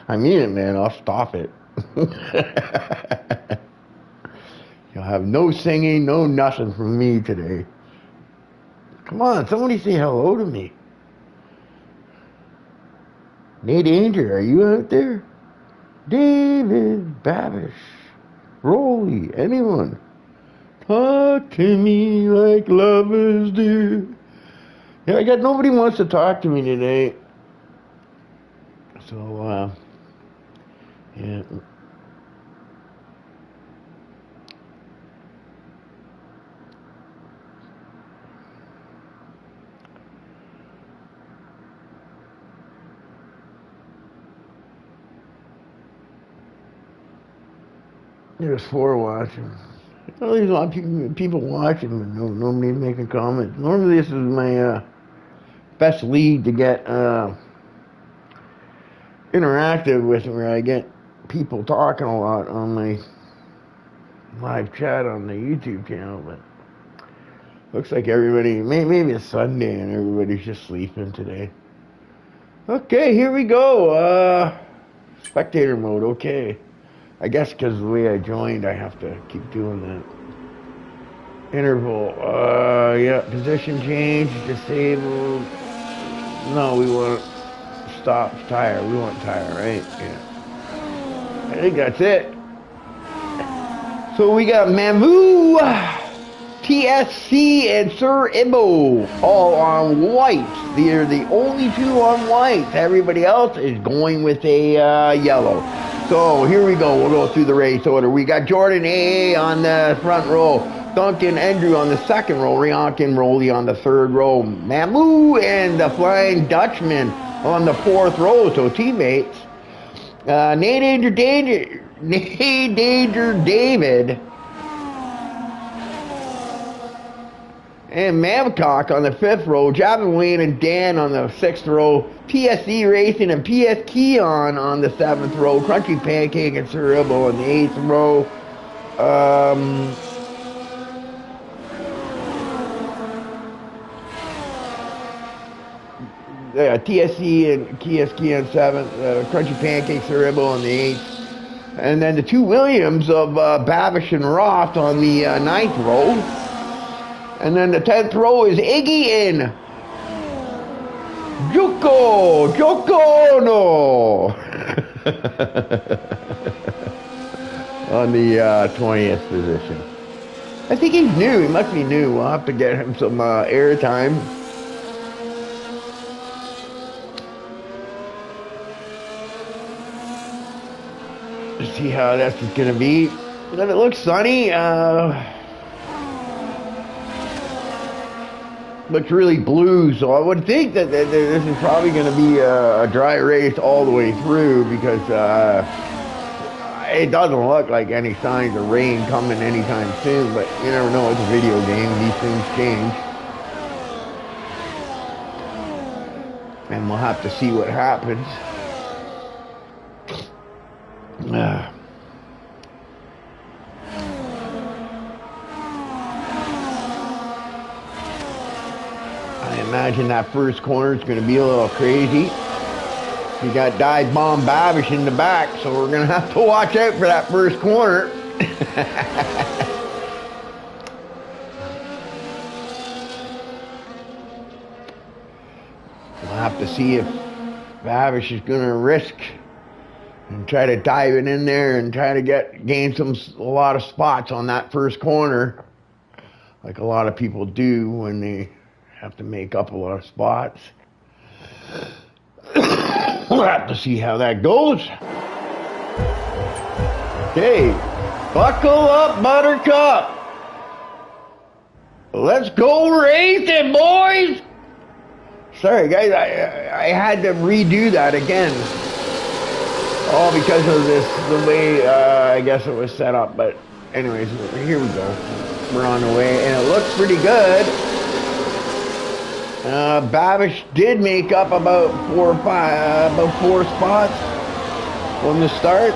I mean it, man. I'll stop it. You'll have no singing, no nothing from me today. Come on, somebody say hello to me. Nate Danger, are you out there? David, Babish, Rolly, anyone? Talk to me like lovers do. Yeah, I got nobody wants to talk to me today. So, yeah. There's 4 watching. Well, there's a lot of people watching, but nobody's making comments. Normally this is my best lead to get interactive with, where I get people talking a lot on my live chat on the YouTube channel, but looks like everybody, maybe it's Sunday and everybody's just sleeping today. Okay, here we go. Spectator mode, okay. I guess because the way I joined, I have to keep doing that. Interval, yeah, position change, disabled. No, we want stop, tire. We want tire, right? Yeah. I think that's it. So we got Mamu, TSC, and Sir Ibo all on whites. They're the only two on whites. Everybody else is going with a yellow. So here we go. We'll go through the race order. We got Jordan A on the front row, Duncan Andrew on the second row, Riankin Roley on the third row, Mamu and the Flying Dutchman on the fourth row, so teammates. Nate Danger David and Mamcock on the fifth row, Javin Wayne and Dan on the sixth row, TSC Racing and PS Keon on the seventh row, Crunchy Pancake and Sir Ibo on the eighth row. TSC and TSK on seventh, Crunchy Pancakes Sir Ibo on the eighth, and then the two Williams of Babish and Roth on the ninth row, and then the 10th row is Iggy and Joko no on the 20th position. I think he's new. He must be new. We'll have to get him some airtime. See how this is going to be. And then it looks sunny. Looks really blue, so I would think that this is probably going to be a dry race all the way through, because it doesn't look like any signs of rain coming anytime soon, but you never know. It's a video game. These things change. And we'll have to see what happens. I imagine that first corner is going to be a little crazy. You got Dive Bomb Babish in the back, so we're going to have to watch out for that first corner. We'll have to see if Babish is going to risk and try to dive it in there and try to gain a lot of spots on that first corner, like a lot of people do when they have to make up a lot of spots. We'll have to see how that goes. Okay, buckle up, Buttercup. Let's go racing, boys. Sorry, guys, I had to redo that again. All because of the way I guess it was set up. But anyways, here we go. We're on the way, and it looks pretty good. Babish did make up about 4 spots from the start.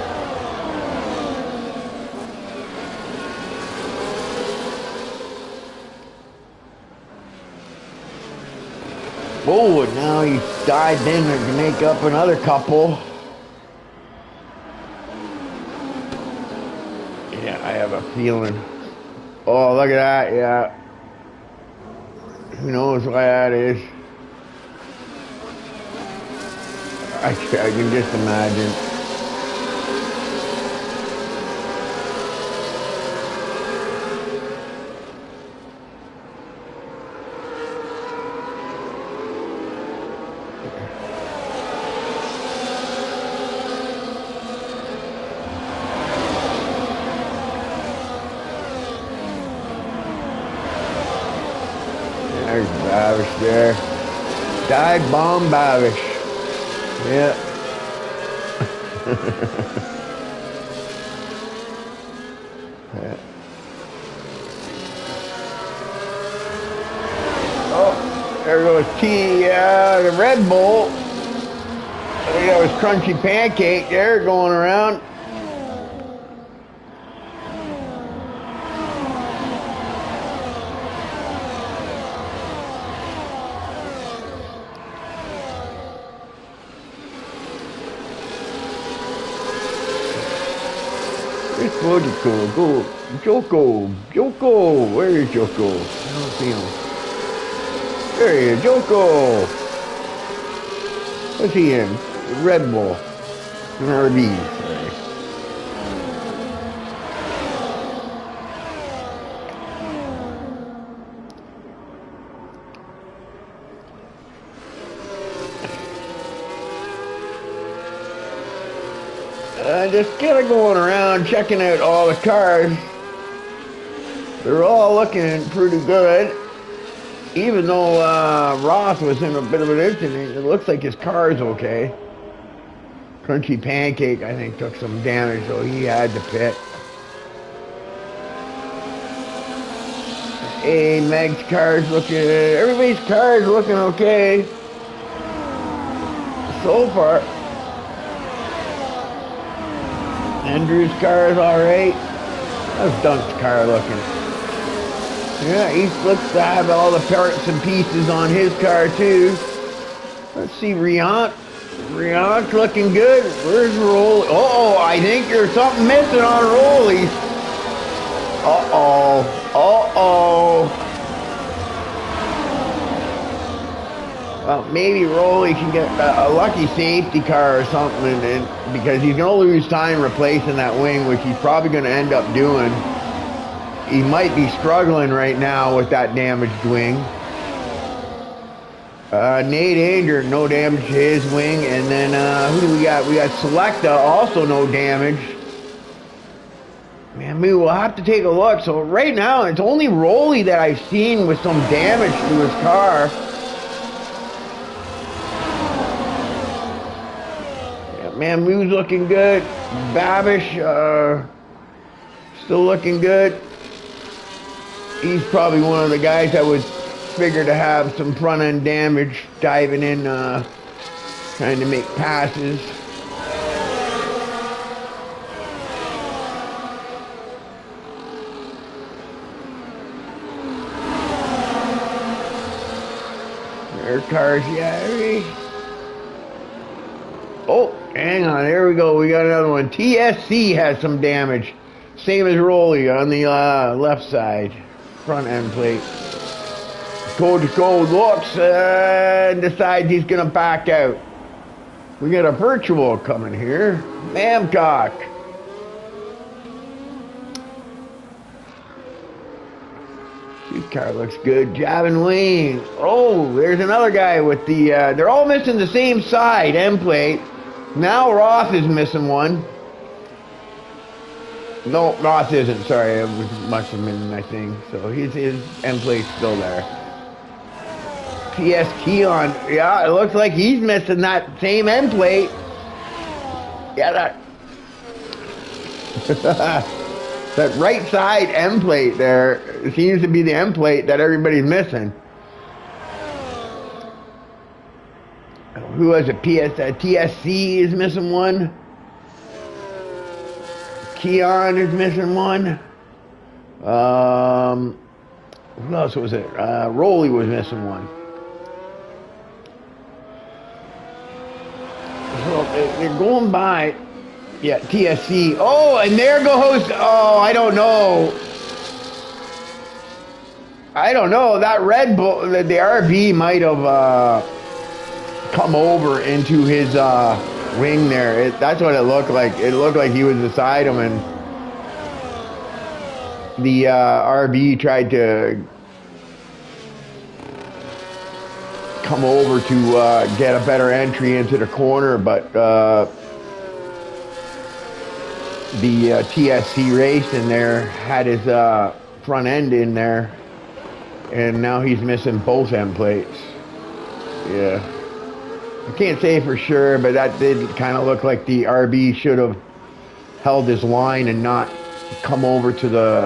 Oh, and now he dived in to make up another couple. Yeah, I have a feeling. Oh, look at that, yeah. Who knows why that is? I can just imagine. There's Babish there. Dive Bomb Babish. Yeah. Yeah. Oh, there goes the Red Bull. There goes Crunchy Pancake there going around. It's bloody cool. Go, Joko. Where is Joko? I don't see him. There he is, Joko. What's he in? Red Bull. An RV. just kind of going around checking out all the cars. They're all looking pretty good. Even though Roth was in a bit of an incident, it looks like his car's okay. Crunchy Pancake, I think, took some damage, so he had to pit. Hey, Meg's car's looking, everybody's car's looking okay so far. Andrew's car is alright. How's Dunk's car looking? Yeah, he looks to have all the parts and pieces on his car too. Let's see, Rihanna's looking good. Where's Rolly? Oh, I think there's something missing on Rolly. Well, maybe Rolly can get a lucky safety car or something, and because he's going to lose time replacing that wing, which he's probably going to end up doing. He might be struggling right now with that damaged wing. Nate Anger, no damage to his wing. And then, who do we got? We got Selecta, also no damage. Man, we will have to take a look. So right now, it's only Rolly that I've seen with some damage to his car. Yeah, man, Moo's looking good. Babish, still looking good. He's probably one of the guys I would figure to have some front end damage, diving in, trying to make passes. Their cars, yeah. Oh, hang on, there we go. We got another one. TSC has some damage. Same as Rolly on the left side. Front end plate. Coach looks and decides he's gonna back out. We got a virtual coming here. Mamcock. His car looks good. Javin Wayne. Oh, there's another guy with the they're all missing the same side end plate. Now Roth is missing one. No, Roth isn't. Sorry, it must have been my thing. So his end plate's still there. PS Keon, yeah, it looks like he's missing that same end plate. Yeah, that right side end plate there seems to be the end plate that everybody's missing. Who has a TSC is missing one. Keon is missing one. Who else was it? Rolly was missing one. So they're going by. Yeah, TSC. Oh, and there goes. Oh, I don't know. That Red Bull, the RB might have come over into his wing there. That's what it looked like. It looked like he was beside him, and the RB tried to come over to get a better entry into the corner, but the TSC race in there had his front end in there, and now he's missing both end plates. Yeah. I can't say for sure, but that did kind of look like the RB should have held his line and not come over to the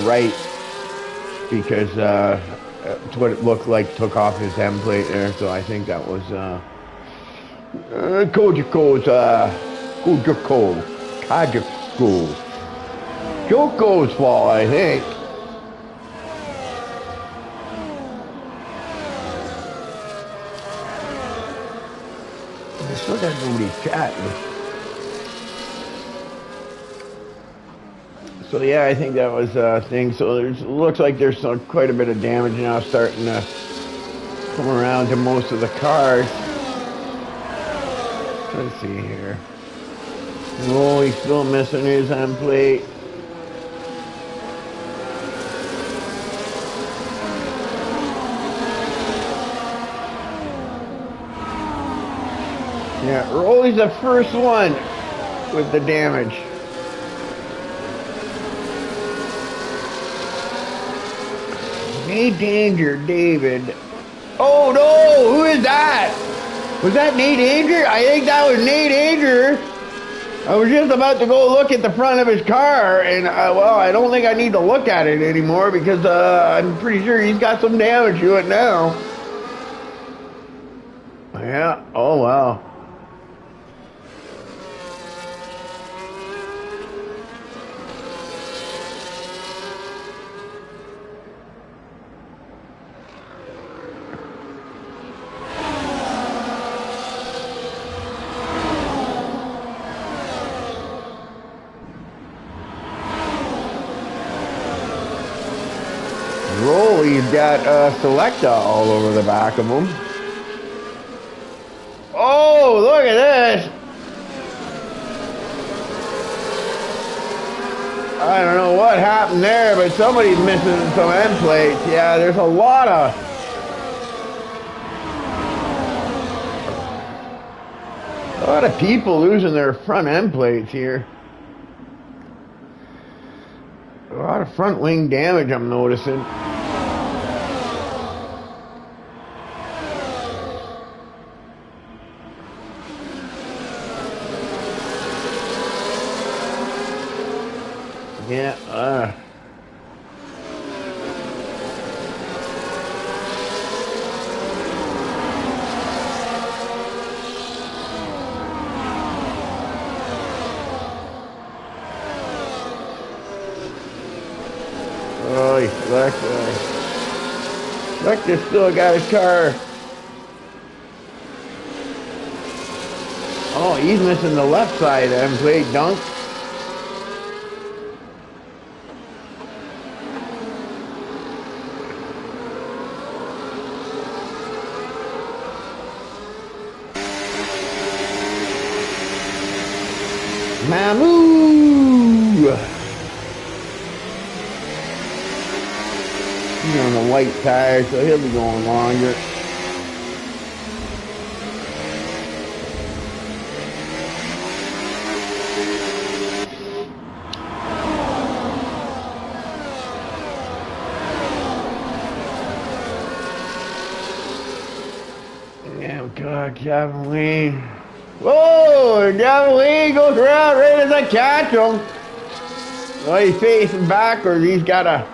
right, because that's what it looked like. Took off his end plate there, so I think that was Joko's fault, I think. Still got nobody chatting. So yeah, I think that was a thing. So it looks like there's quite a bit of damage now starting to come around to most of the cars. Let's see here. Oh, he's still missing his end plate. Yeah, Rolly's the first one. with the damage. Nate Danger, David. Oh no, who is that? Was that Nate Danger? I think that was Nate Danger. I was just about to go look at the front of his car, and well, I don't think I need to look at it anymore because I'm pretty sure he's got some damage to it now. Yeah, oh wow. Rolly's got Selecta all over the back of him. Oh, look at this. I don't know what happened there, but somebody's missing some end plates. Yeah, there's a lot of people losing their front end plates here. A lot of front wing damage I'm noticing. Yeah, oh, he's Selecta's still got his car. Oh, he's missing the left side and played dunk. Mamu! He's on the white tire, so he'll be going longer. Yeah, God, Gavin Lee. Whoa, Gavin Lee goes around right as I catch him. Well, he's facing backwards. He's got a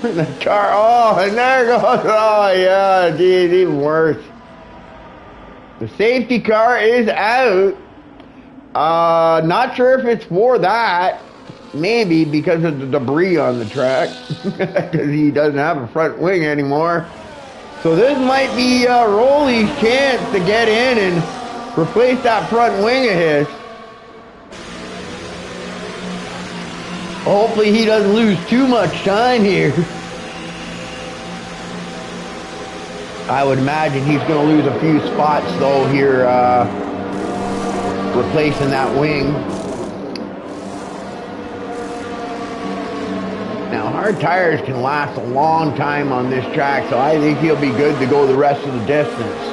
the car. Oh, and there goes. Oh, yeah, geez, even worse. The safety car is out. Not sure if it's for that. Maybe because of the debris on the track. Because he doesn't have a front wing anymore. So this might be Rolly's chance to get in and replace that front wing of his. Hopefully he doesn't lose too much time here. I would imagine he's going to lose a few spots though here, replacing that wing. Now hard tires can last a long time on this track, so I think he'll be good to go the rest of the distance.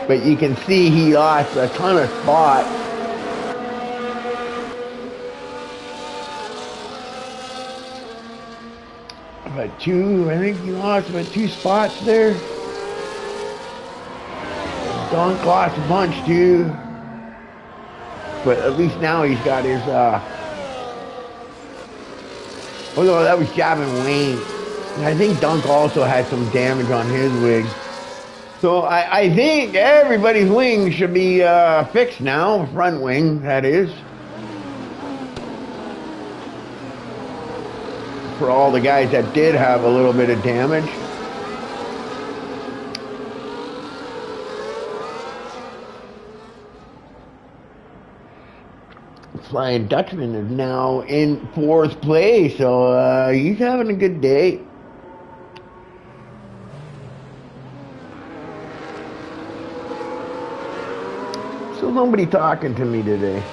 But you can see he lost a ton of spots. But I think he lost about 2 spots there. Dunk lost a bunch too. But at least now he's got his, oh no, that was Gavin Wayne. I think Dunk also had some damage on his wing. So I think everybody's wing should be fixed now, front wing, that is. For all the guys that did have a little bit of damage. Flying Dutchman is now in 4th place, so he's having a good day. So nobody talking to me today.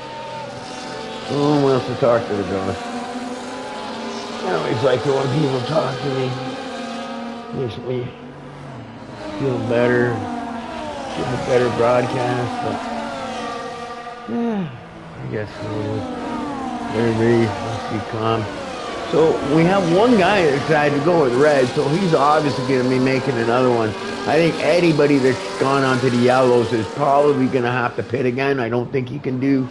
No one wants to talk to the guy. I always like it when people talk to me. Makes me feel better, give a better broadcast. But yeah, I guess everybody must be calm. So we have one guy that decided to go with red, so he's obviously going to be making another one. I think anybody that's gone onto the yellows is probably going to have to pit again. I don't think he can do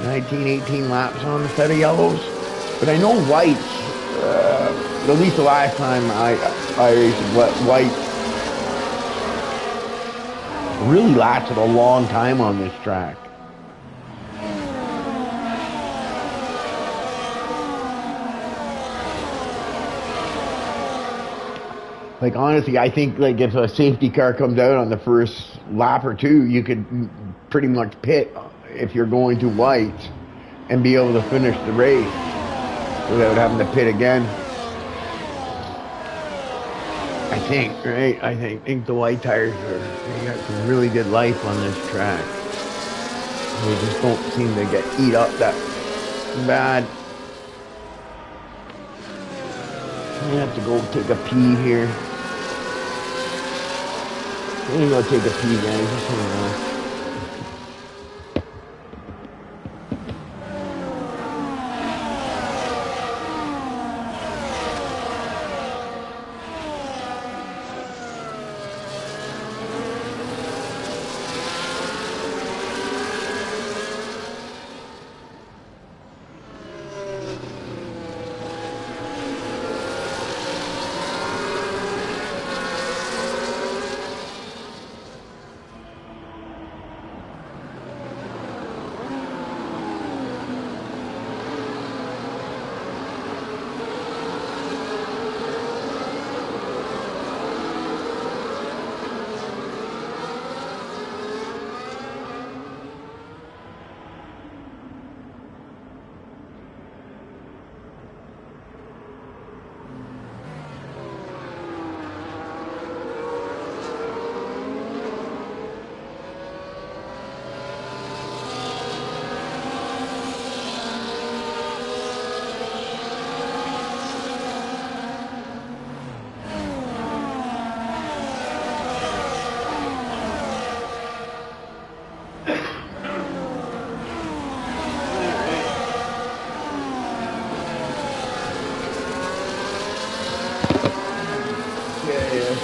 19, 18 laps on a set of yellows. But I know whites, at least the last time I raced white, really lasted a long time on this track. Like, honestly, I think, like, if a safety car comes out on the first lap or two, you could pretty much pit if you're going to white and be able to finish the race without having to pit again. I think, right? I think the white tires they got some really good life on this track. They just don't seem to get eat up that bad. I have to go take a pee here. I'm gonna go take a pee, guys. Just hang on.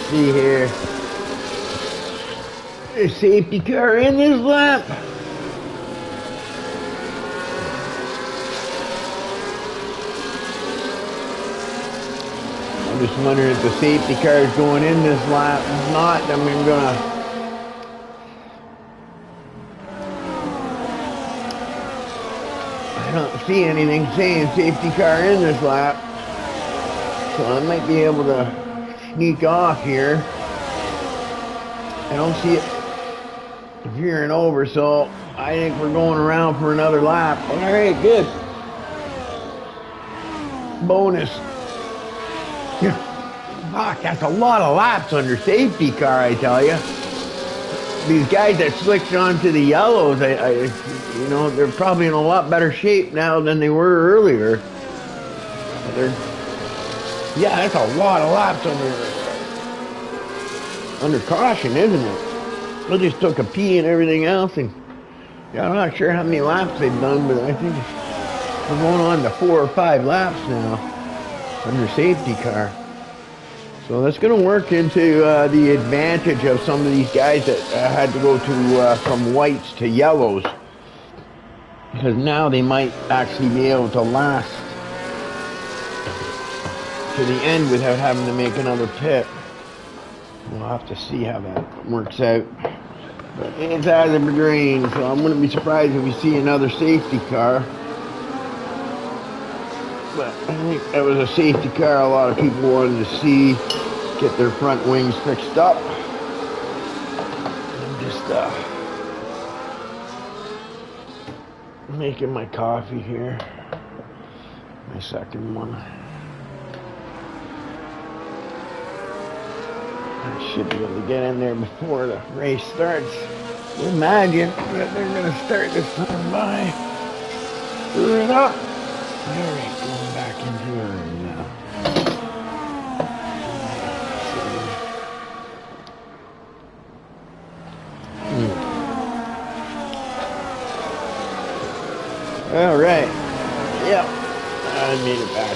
See here. There's a safety car in this lap. I'm just wondering if the safety car is going in this lap. If not, then we're gonna. I don't see anything saying safety car in this lap. So I might be able to sneak off here. I don't see it veering over, so I think we're going around for another lap. All right, good. Bonus. Fuck, that's a lot of laps under safety car, I tell you. These guys that switched onto the yellows, you know, they're probably in a lot better shape now than they were earlier. Yeah, that's a lot of laps under caution, isn't it? I just took a pee and everything else, and yeah, I'm not sure how many laps they've done, but I think we're going on to 4 or 5 laps now under safety car. So that's going to work into the advantage of some of these guys that had to go to from whites to yellows, because now they might actually be able to last to the end without having to make another pit. We'll have to see how that works out. But it's Azerbaijan, so I'm going to be surprised if we see another safety car. But I think that was a safety car a lot of people wanted to see, get their front wings fixed up. I'm just making my coffee here. My second one. I should be able to get in there before the race starts. Imagine that they're going to start this time by screwing it up. Alright, going back into it now.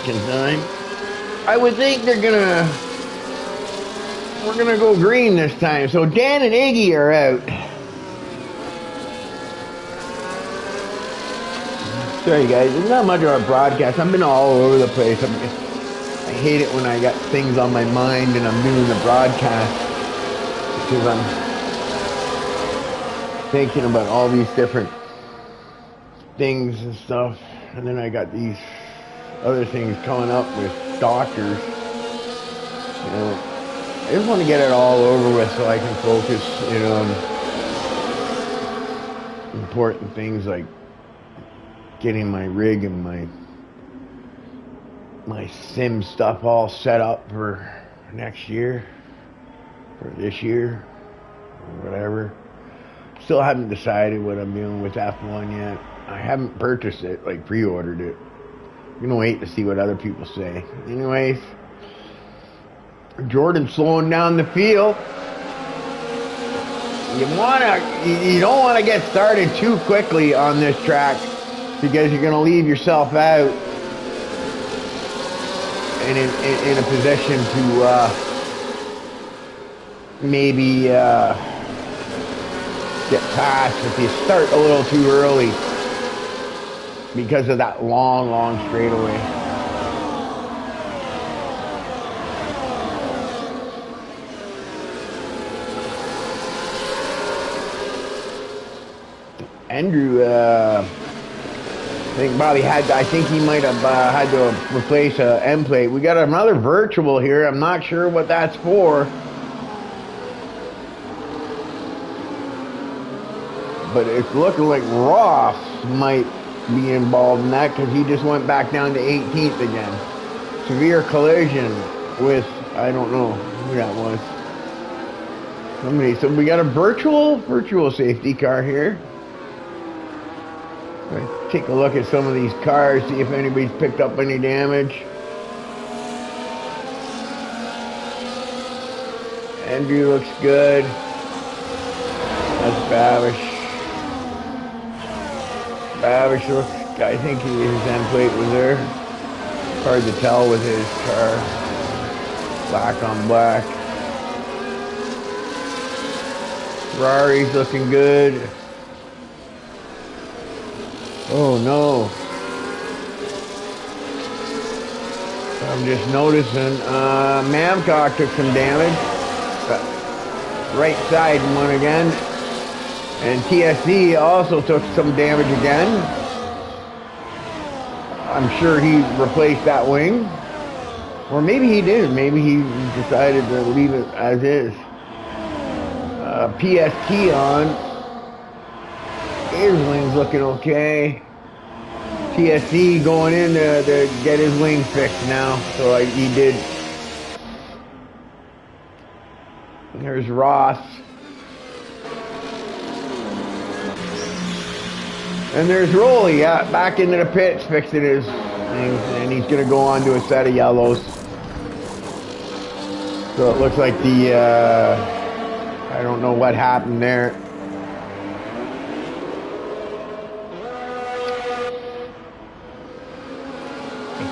second time. I would think we're gonna go green this time. So Dan and Iggy are out. Sorry guys, there's not much of a broadcast. I've been all over the place. I hate it when I got things on my mind and I'm doing the broadcast because I'm thinking about all these different things and stuff, and then I got these other things coming up with doctors. You know, I just want to get it all over with so I can focus, you know, on important things like getting my rig and my sim stuff all set up for next year, for this year, or whatever. Still haven't decided what I'm doing with F1 yet. I haven't purchased it, like pre-ordered it. I'm gonna wait to see what other people say. Anyways, Jordan's slowing down the field. You don't wanna get started too quickly on this track because you're gonna leave yourself out and in a position to maybe get past if you start a little too early because of that long straightaway. Andrew, I think he might have had to replace a end plate. We got another virtual here. I'm not sure what that's for. But it's looking like Ross might be involved in that because he just went back down to 18th again. Severe collision with, I don't know who that was. Somebody. So we got a virtual safety car here. Let's take a look at some of these cars, see if anybody's picked up any damage. Andrew looks good. That's Babish. Babish looks, I think his end plate was there. Hard to tell with his car. Black on black. Ferrari's looking good. Oh no. I'm just noticing, Mamcock took some damage. Right side one again. And TSC also took some damage again. I'm sure he replaced that wing. Or maybe he did. Maybe he decided to leave it as is. PST on. His wing's looking okay. TSC going in to get his wing fixed now. So he did. There's Ross. And there's Rolly, back into the pits, fixing his things, and he's going to go on to a set of yellows. So it looks like I don't know what happened there.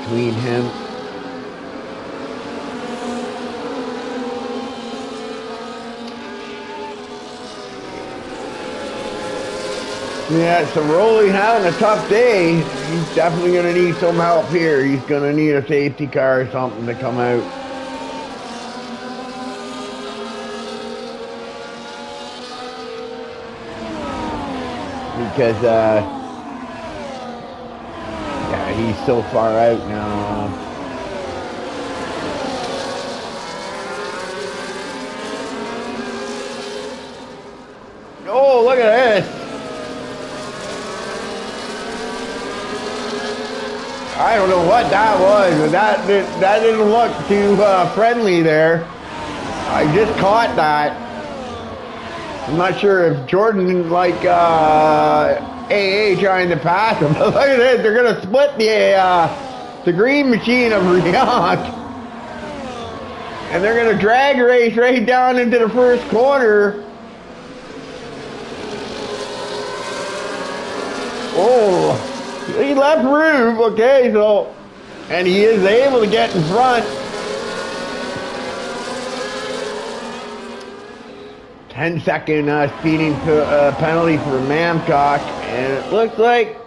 Between him. Yeah, so Rolly having a tough day. He's definitely going to need some help here. He's going to need a safety car or something to come out. Because, yeah, he's so far out now. Oh, look at this. I don't know what that was, but that didn't look too friendly there. I just caught that. I'm not sure if Jordan didn't like AA trying to pass him. But look at this, they're going to split the green machine of Riyadh. And they're going to drag race right down into the first corner. Oh. He left room, okay, so And he is able to get in front. 10-second speeding penalty for Mamcock. And it looks like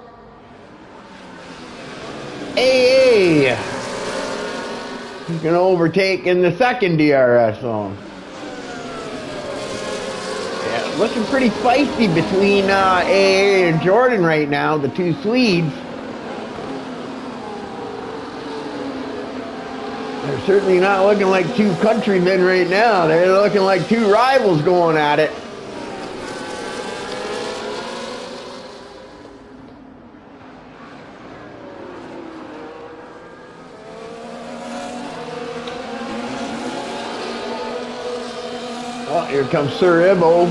AA he's going to overtake in the second DRS zone. Yeah, looking pretty feisty between AA and Jordan right now, the two Swedes. They're certainly not looking like two countrymen right now. They're looking like two rivals going at it. Oh, here comes Sir Ibo.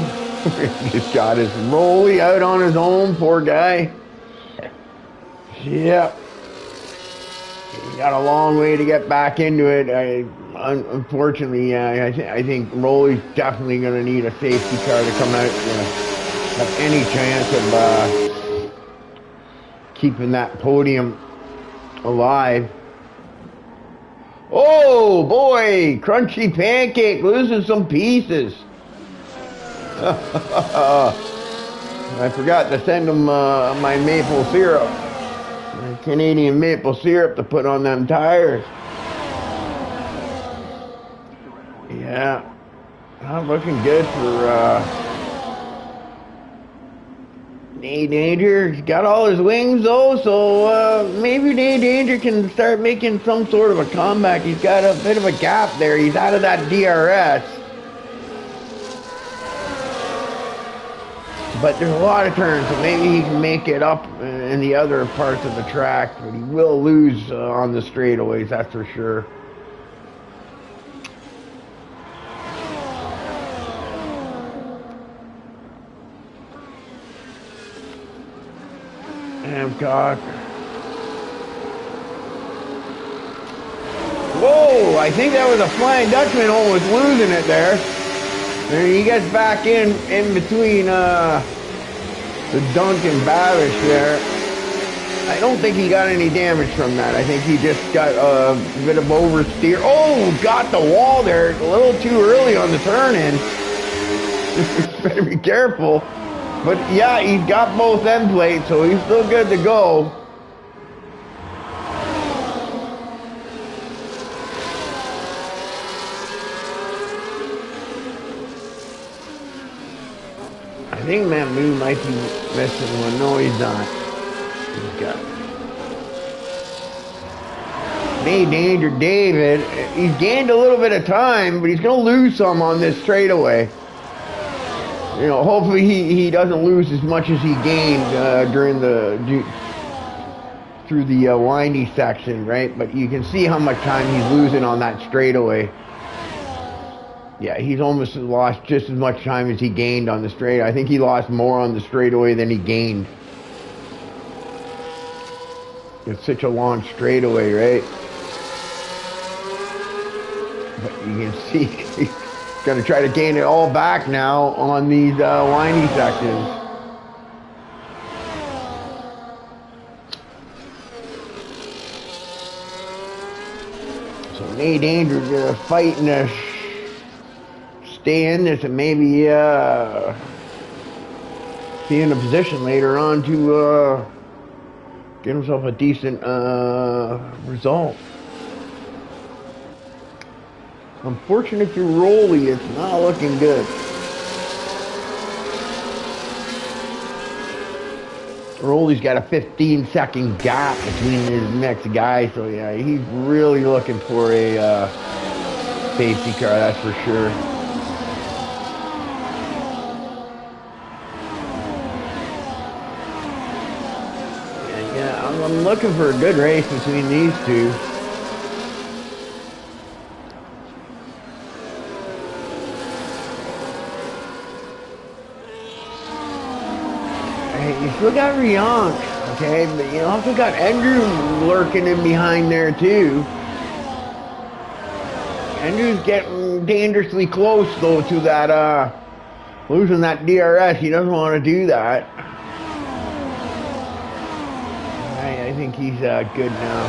Just got his rollie out on his own, poor guy. Yep. He got a long way to get back into it. Unfortunately, I think Rolly's definitely going to need a safety car to come out to have any chance of keeping that podium alive. Oh boy, Crunchy Pancake losing some pieces. I forgot to send him my maple syrup. Canadian maple syrup to put on them tires. Yeah, not looking good for Nate Danger. He's got all his wings though, so maybe Nate Danger can start making some sort of a comeback. He's got a bit of a gap there. He's out of that DRS. But there's a lot of turns, so maybe he can make it up in the other parts of the track. But he will lose on the straightaways, that's for sure. Hancock. Whoa, I think that was a Flying Dutchman almost losing it there. And he gets back in between the Dunk and Babish there. I don't think he got any damage from that. I think he just got a bit of oversteer. Oh, got the wall there a little too early on the turn in. Better be careful. But yeah, he's got both end plates, so he's still good to go. I think Mahmoud might be missing one. No, he's not. He's got Nate Danger David. He's gained a little bit of time, but he's going to lose some on this straightaway. You know, hopefully he doesn't lose as much as he gained through the windy section, right? But you can see how much time he's losing on that straightaway. Yeah, he's almost lost just as much time as he gained on the straight. I think he lost more on the straightaway than he gained. It's such a long straightaway, right? But you can see he's going to try to gain it all back now on these windy sections. So Nate Andrews going to fight in this. Stay in this and maybe be in a position later on to get himself a decent result. Unfortunate for Rolly, it's not looking good. Rolly's got a 15-second gap between his next guy, so yeah, he's really looking for a safety car, that's for sure. I'm looking for a good race between these two. Hey, you still got Riank, okay, but you also got Andrew lurking in behind there too. Andrew's getting dangerously close though to that losing that DRS. He doesn't want to do that. I think he's good now.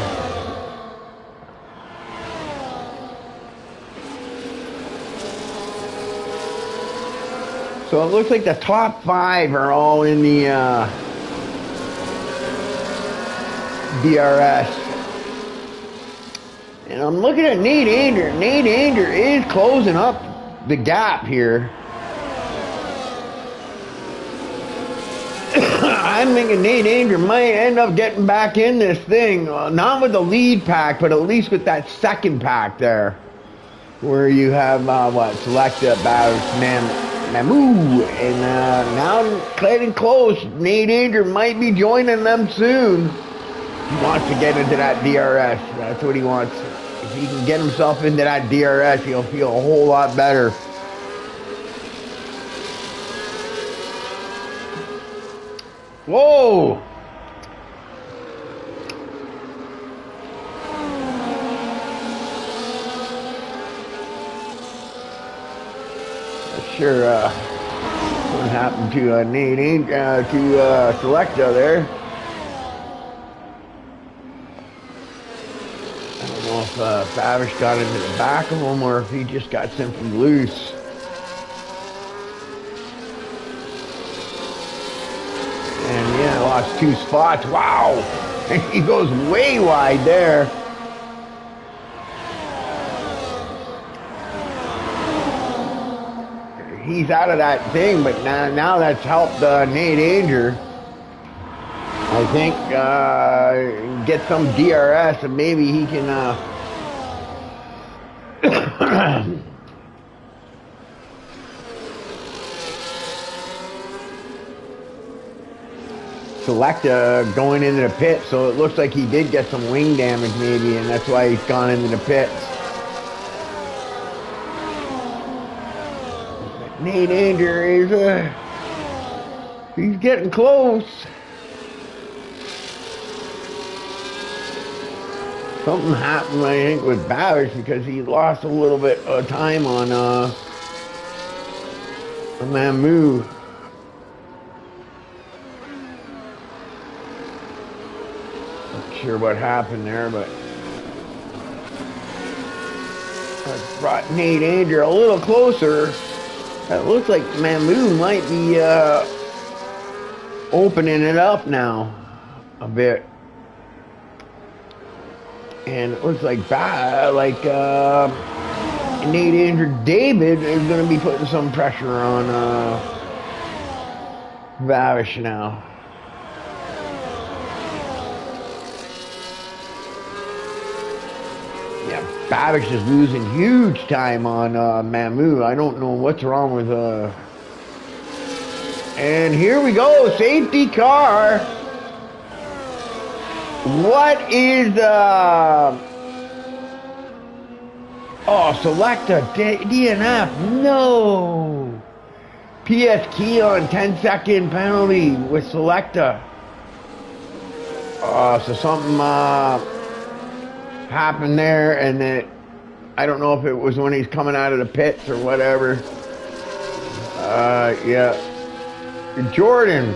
So it looks like the top 5 are all in the DRS. And I'm looking at Nate Anger. Nate Anger is closing up the gap here. I'm thinking Nate Anger might end up getting back in this thing. Not with the lead pack, but at least with that second pack there. Where you have, Selecta, Mamu, and now getting close. Nate Anger might be joining them soon. He wants to get into that DRS. That's what he wants. If he can get himself into that DRS, he'll feel a whole lot better. Whoa! Sure, what happened to Nate, to Selecta there. I don't know if Favish got into the back of him or if he just got simply loose. And yeah, lost 2 spots. Wow! And he goes way wide there. He's out of that thing, but now that's helped Nate Anger. I think get some DRS and maybe he can Selecta going into the pit, so it looks like he did get some wing damage maybe, and that's why he's gone into the pits. Nate Anger is he's getting close. Something happened, I think, with Babish because he lost a little bit of time on Mamu. Not sure what happened there, but that brought Nate Anger a little closer. It looks like Mamu might be opening it up now a bit. And it looks like Nate Anger David is going to be putting some pressure on Babish now. Yeah, Babish is losing huge time on Mamu. I don't know what's wrong with and here we go, safety car. What is Selecta DNF? No. PS key on 10-second penalty with Selecta. So something happened there, and that I don't know if it was when he's coming out of the pits or whatever. Yeah. Jordan.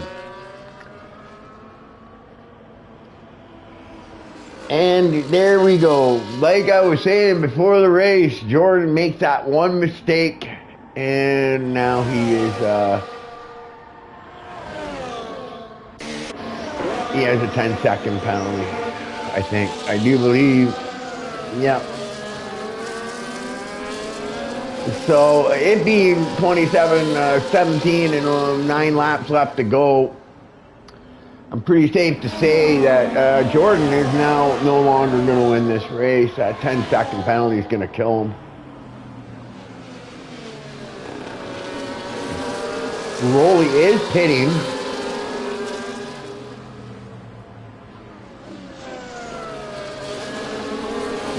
And there we go. Like I was saying before the race, Jordan makes that one mistake, and now he is, he has a 10-second penalty, I think. I do believe. Yep. So it being 27-17 and 9 laps left to go, I'm pretty safe to say that Jordan is now no longer going to win this race. That 10-second penalty is going to kill him. Rolly is pitting.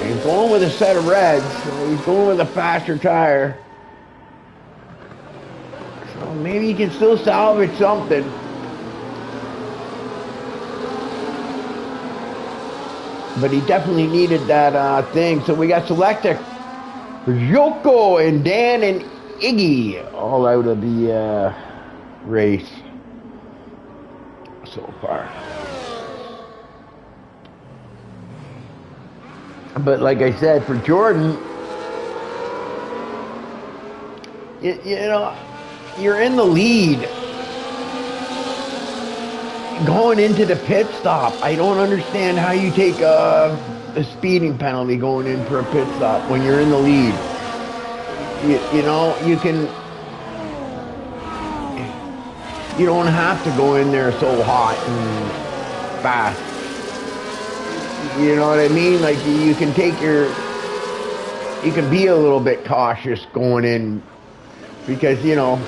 He's going with a set of reds, so he's going with a faster tire. So maybe he can still salvage something. But he definitely needed that thing. So we got Selecta, Joko, and Dan and Iggy all out of the race so far. But like I said, for Jordan, you know, you're in the lead going into the pit stop. I don't understand how you take a speeding penalty going in for a pit stop when you're in the lead. You know, you don't have to go in there so hot and fast. You know what I mean? Like, you can be a little bit cautious going in, because, you know,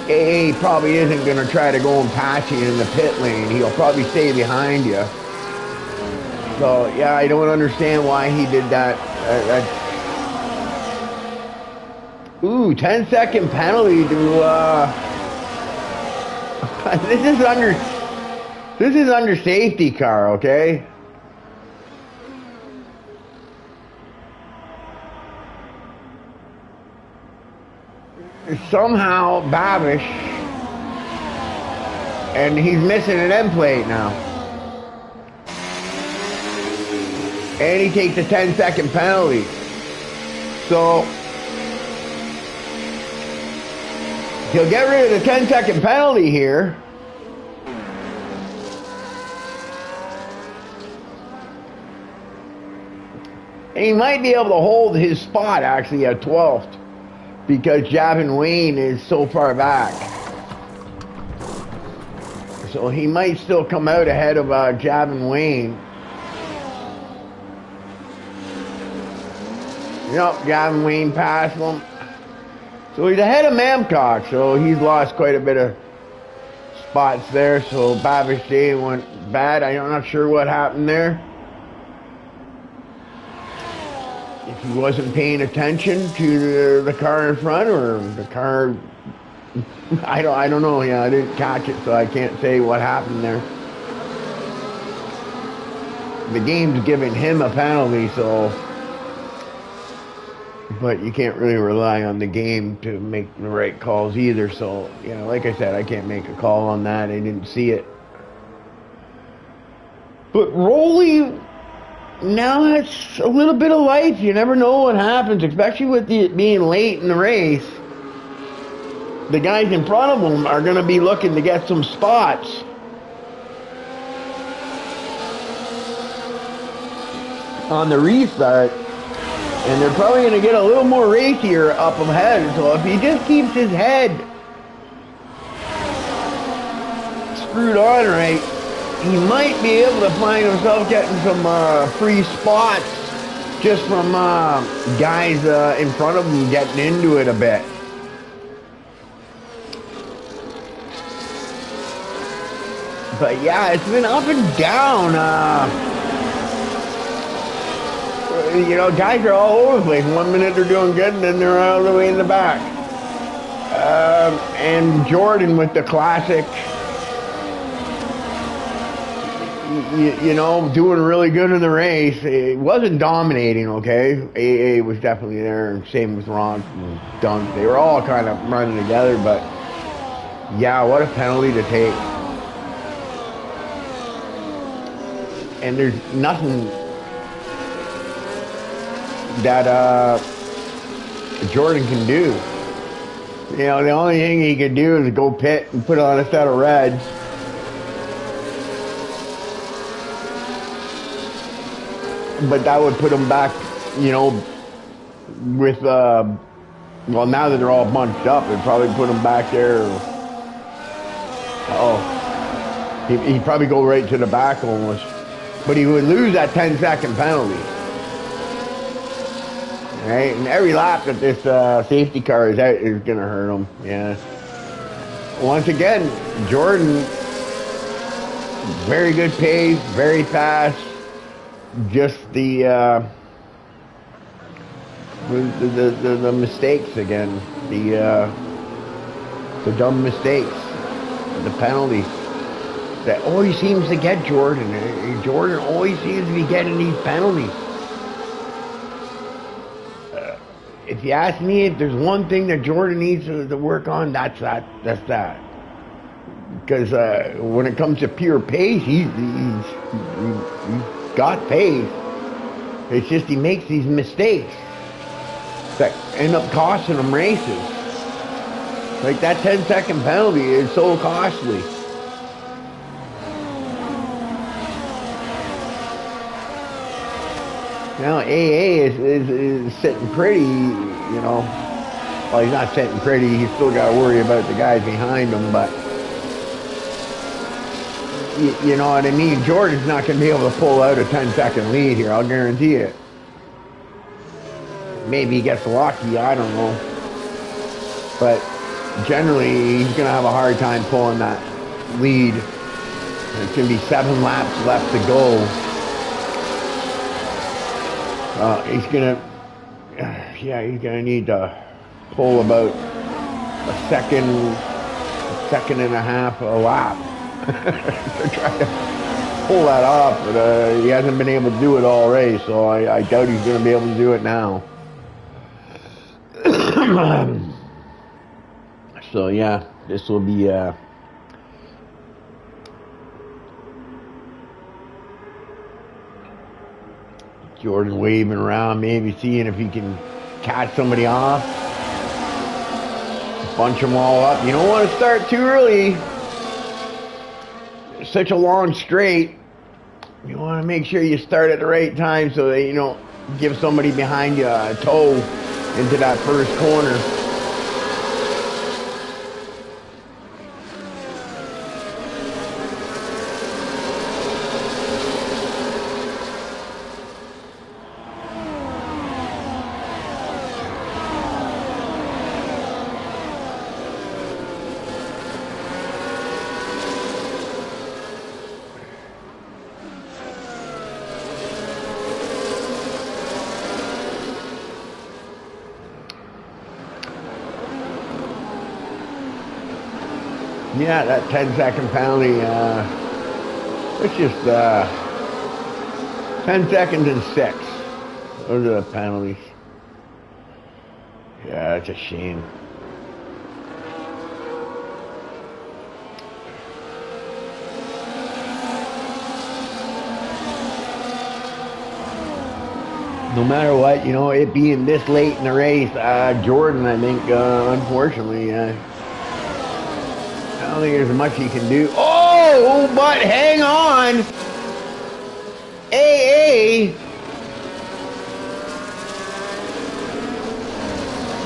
AA probably isn't going to try to go and pass you in the pit lane. He'll probably stay behind you. So, yeah, I don't understand why he did that. Ooh, 10-second penalty to, this is under safety car, okay? Somehow Babish, and he's missing an end plate now, and he takes a 10-second penalty. So he'll get rid of the 10-second penalty here. And he might be able to hold his spot actually at 12th, because Javin Wayne is so far back. So he might still come out ahead of Javin Wayne. Yep, Javin Wayne passed him. So he's ahead of Mamcock, so he's lost quite a bit of spots there. So Babish Day went bad. I'm not sure what happened there. If he wasn't paying attention to the car in front, or the car, I don't know. Yeah, I didn't catch it, so I can't say what happened there. The game's giving him a penalty, so, but you can't really rely on the game to make the right calls either. So, you know, like I said, I can't make a call on that. I didn't see it. But Rolly now has a little bit of life. You never know what happens, especially with it being late in the race. The guys in front of him are going to be looking to get some spots. On the restart. And they're probably going to get a little more racier up ahead. So if he just keeps his head screwed on right, he might be able to find himself getting some free spots just from guys in front of him getting into it a bit. But yeah, it's been up and down. You know, guys are all over the place. 1 minute they're doing good, and then they're all the way in the back. And Jordan with the classic, you know, doing really good in the race. It wasn't dominating, okay? AA was definitely there, and same with Ron and Dunk. They were all kind of running together, but yeah, what a penalty to take. And there's nothing that Jordan can do. You know, the only thing he could do is go pit and put on a set of reds. But that would put him back, you know, with, well, now that they're all bunched up, it'd probably put him back there. He'd probably go right to the back almost. But he would lose that 10-second penalty. Right? And every lap that this safety car is out is going to hurt him. Yeah. Once again, Jordan, very good pace, very fast. Just the mistakes again, the dumb mistakes, the penalties that always seems to get Jordan. Jordan always seems to be getting these penalties. If you ask me, if there's one thing that Jordan needs to work on, that's that. Because when it comes to pure pace, he's got pace. It's just he makes these mistakes that end up costing him races. Like that 10-second penalty is so costly. Now AA is sitting pretty, you know. Well, he's not sitting pretty. He's still got to worry about the guys behind him, but you know what I mean? Jordan's not going to be able to pull out a 10-second lead here. I'll guarantee it. Maybe he gets lucky. I don't know. But generally, he's going to have a hard time pulling that lead. There's going to be 7 laps left to go. He's going to need to pull about a second and a half a lap to try to pull that off. But he hasn't been able to do it all race, so I doubt he's going to be able to do it now. So yeah, this will be Jordan waving around, maybe seeing if he can catch somebody off, bunch them all up. You don't want to start too early. It's such a long straight. You want to make sure you start at the right time so that you don't give somebody behind you a toe into that first corner. Yeah, that 10-second penalty, it's just 10 seconds and 6. Those are the penalties. Yeah, that's a shame. No matter what, you know, it being this late in the race, Jordan, I think, unfortunately, I don't think there's much he can do. Oh, but hang on. AA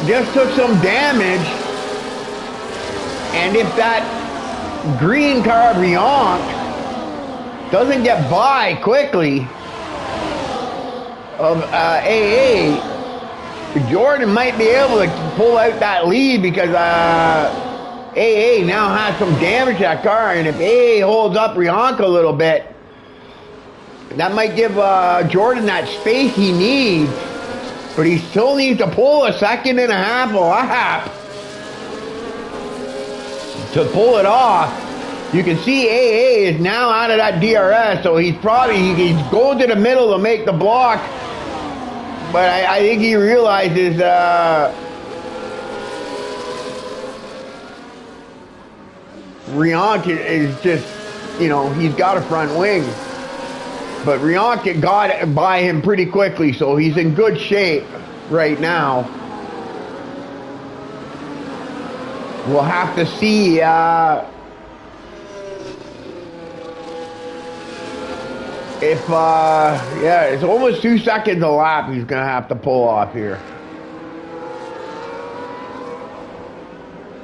just took some damage. And if that green car Brianc doesn't get by quickly of AA, Jordan might be able to pull out that lead because AA now has some damage to that car, and if AA holds up Brianc a little bit, that might give Jordan that space he needs, but he still needs to pull a second and a half a lap to pull it off. You can see AA is now out of that DRS, so he's going to the middle to make the block, but I think he realizes Brianc is just, you know, he's got a front wing. But Brianc got by him pretty quickly, so he's in good shape right now. We'll have to see if, yeah, it's almost 2 seconds a lap he's going to have to pull off here.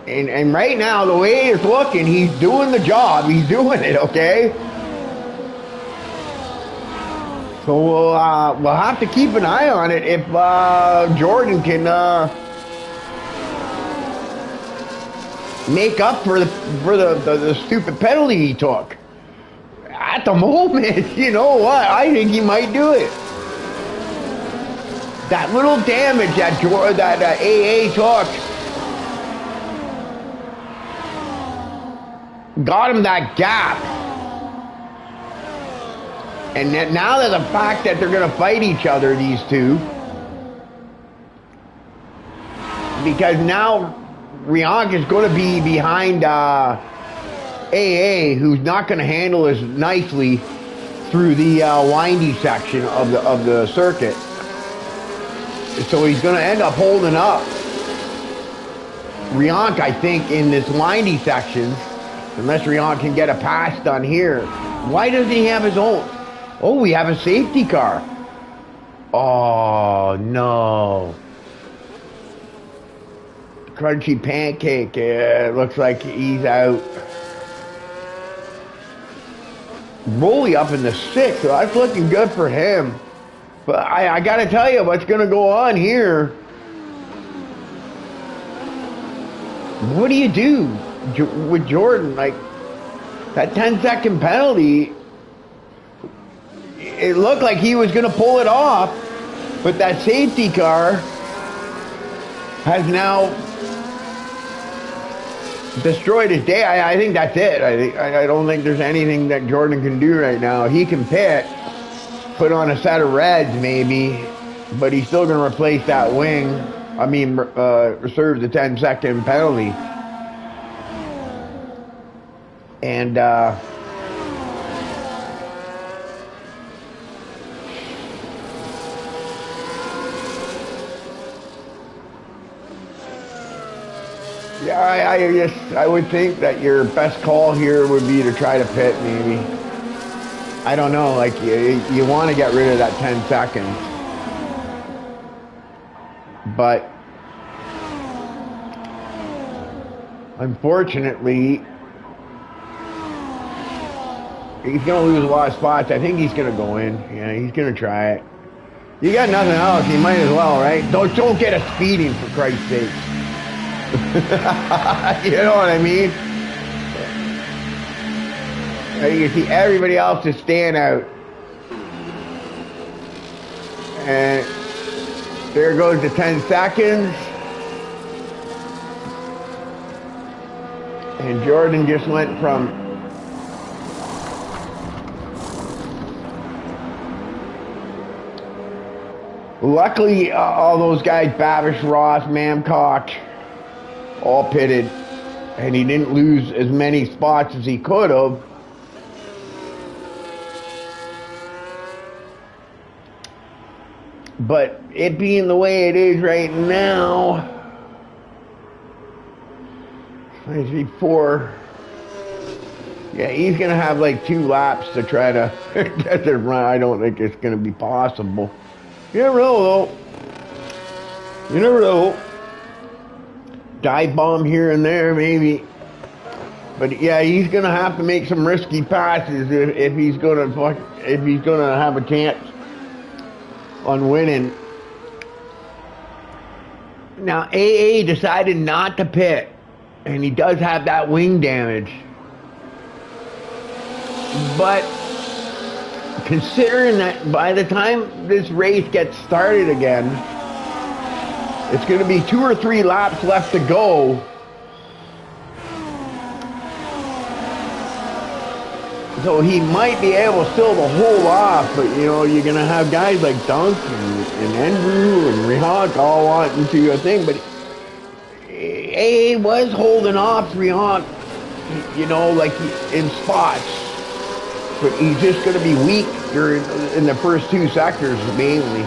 And right now, the way it's looking, he's doing the job. He's doing it, okay? So we'll have to keep an eye on it if Jordan can make up for the stupid penalty he took. At the moment, you know what? I think he might do it. That little damage that AA took got him that gap. And now that the fact that they're going to fight each other, these two, because now Brianc is going to be behind AA, who's not going to handle as nicely through the windy section of the circuit. So he's going to end up holding up. Rionk, I think, in this windy section, unless Rionk can get a pass done here. Why doesn't he have his own? Oh, we have a safety car. Oh, no. Crunchy pancake. It looks like he's out. Rolly up in the 6th. So that's looking good for him. But I got to tell you what's going to go on here. What do you do with Jordan? Like, that 10-second penalty, it looked like he was going to pull it off, but that safety car has now destroyed his day. I think that's it. I don't think there's anything that Jordan can do right now. He can pit, put on a set of reds maybe, but he's still going to replace that wing. I mean, reserve the 10-second penalty. And, yeah, I would think that your best call here would be to try to pit, maybe. I don't know, like, you want to get rid of that 10 seconds. But unfortunately, he's going to lose a lot of spots. I think he's going to go in. Yeah, he's going to try it. You got nothing else. You might as well, right? Don't get a speeding, for Christ's sake. You know what I mean? You see everybody else is staying out. And there goes the 10 seconds. And Jordan just went from luckily all those guys, Babish, Ross, Mamcock, all pitted, and he didn't lose as many spots as he could have. But it being the way it is right now, 4. Yeah, he's going to have like 2 laps to try to get the run. I don't think it's going to be possible. You never know, though. You never know. Dive bomb here and there, maybe. But yeah, he's going to have to make some risky passes if he's going to have a chance on winning. Now, AA decided not to pit, and he does have that wing damage. But considering that by the time this race gets started again, it's going to be 2 or 3 laps left to go. So he might be able still to hold off, but you know, you're going to have guys like Dunk and Andrew and Rihak all wanting to do a thing, but AA was holding off Rihak, you know, like in spots. But he's just going to be weak in the first 2 sectors mainly.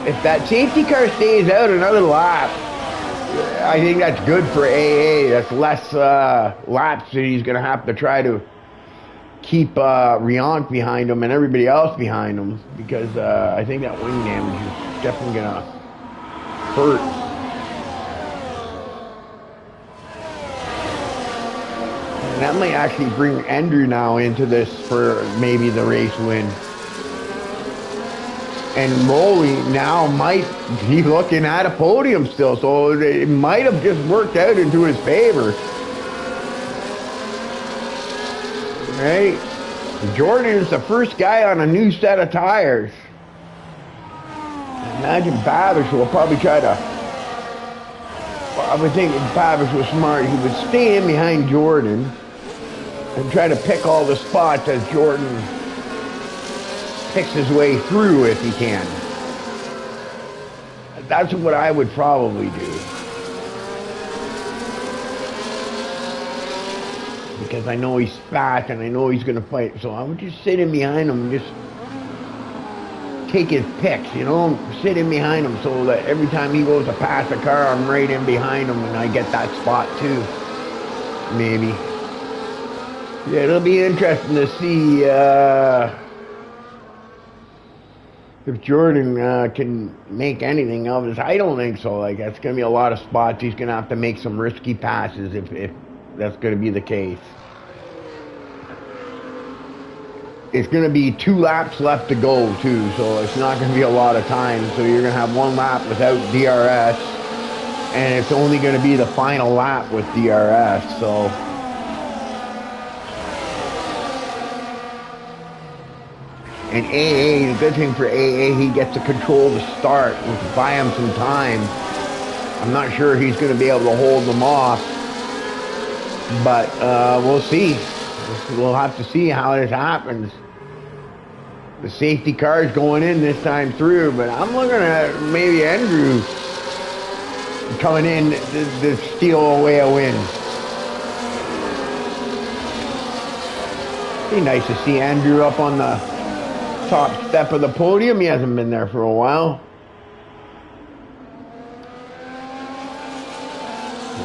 If that safety car stays out another lap, I think that's good for AA. That's less laps that he's going to have to try to keep Rionk behind him and everybody else behind him, because I think that wing damage is definitely going to hurt. And that might actually bring Andrew now into this for maybe the race win. And Rolly now might be looking at a podium still, so it might have just worked out into his favor. Right? Jordan is the first guy on a new set of tires. Imagine Babish will probably try to... Well, I would think if Babish was smart, he would stay in behind Jordan and try to pick all the spots as Jordan picks his way through if he can. That's what I would probably do. Because I know he's fast and I know he's going to fight. So I would just sit in behind him and just take his picks, you know, sit in behind him so that every time he goes to pass a car, I'm right in behind him and I get that spot too. Maybe. Yeah, it'll be interesting to see if Jordan can make anything of this. I don't think so. Like, that's going to be a lot of spots. He's going to have to make some risky passes if that's going to be the case. It's going to be 2 laps left to go, too, so it's not going to be a lot of time. So you're going to have 1 lap without DRS, and it's only going to be the final lap with DRS, so... And AA, the good thing for AA, he gets to control the start, which will buy him some time. I'm not sure he's going to be able to hold them off, but we'll see. We'll have to see how this happens. The safety car is going in this time through, but I'm looking at maybe Andrew coming in to steal away a win. Be nice to see Andrew up on the top step of the podium. He hasn't been there for a while.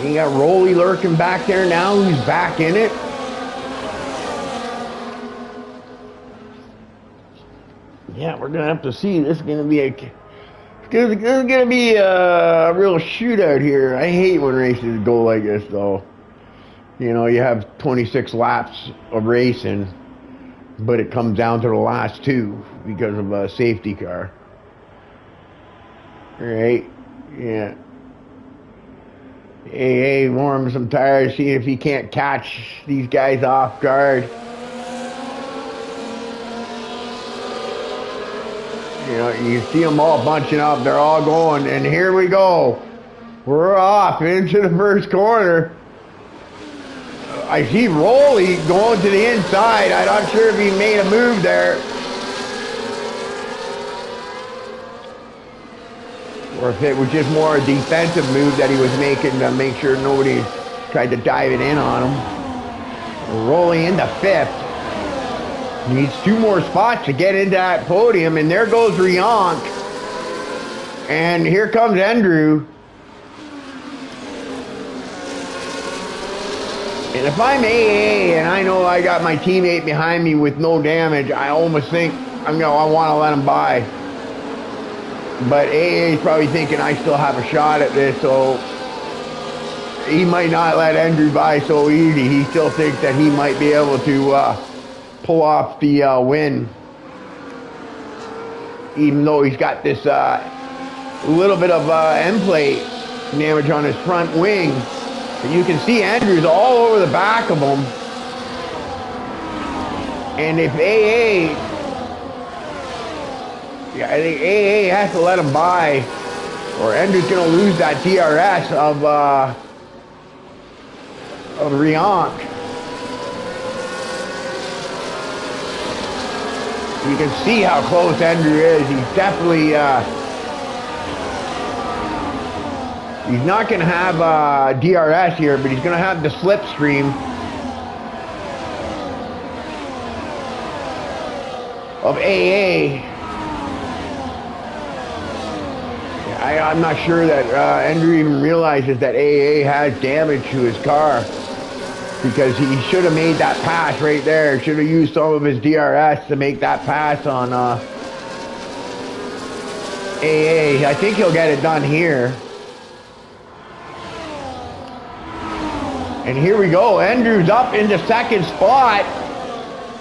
You got Rolly lurking back there now, who's back in it. Yeah, we're gonna have to see. This is gonna be a real shootout here. I hate when races go like this, though. You know, you have 26 laps of racing, but it comes down to the last 2 because of a safety car. Right? Yeah. AA warm some tires, see if he can't catch these guys off guard. You know, you see them all bunching up. They're all going, and here we go. We're off into the first corner. I see Rolly going to the inside. I'm not sure if he made a move there. Or if it was just more a defensive move that he was making to make sure nobody tried to dive it in on him. Rolly into 5th. Needs 2 more spots to get into that podium, and there goes Rionk. And here comes Andrew. And if I'm AA and I know I got my teammate behind me with no damage, I almost think I want to let him by. But AA is probably thinking I still have a shot at this, so he might not let Andrew by so easy. He still thinks that he might be able to pull off the win, even though he's got this little bit of end plate damage on his front wing. And you can see Andrew's all over the back of him. And if AA, I think AA has to let him by, or Andrew's going to lose that DRS of Rionk. You can see how close Andrew is. He's definitely, he's not going to have DRS here, but he's going to have the slipstream of AA. I'm not sure that Andrew even realizes that AA has damage to his car, because he should have made that pass right there. Should have used some of his DRS to make that pass on AA. I think he'll get it done here. And here we go. Andrew's up into 2nd spot.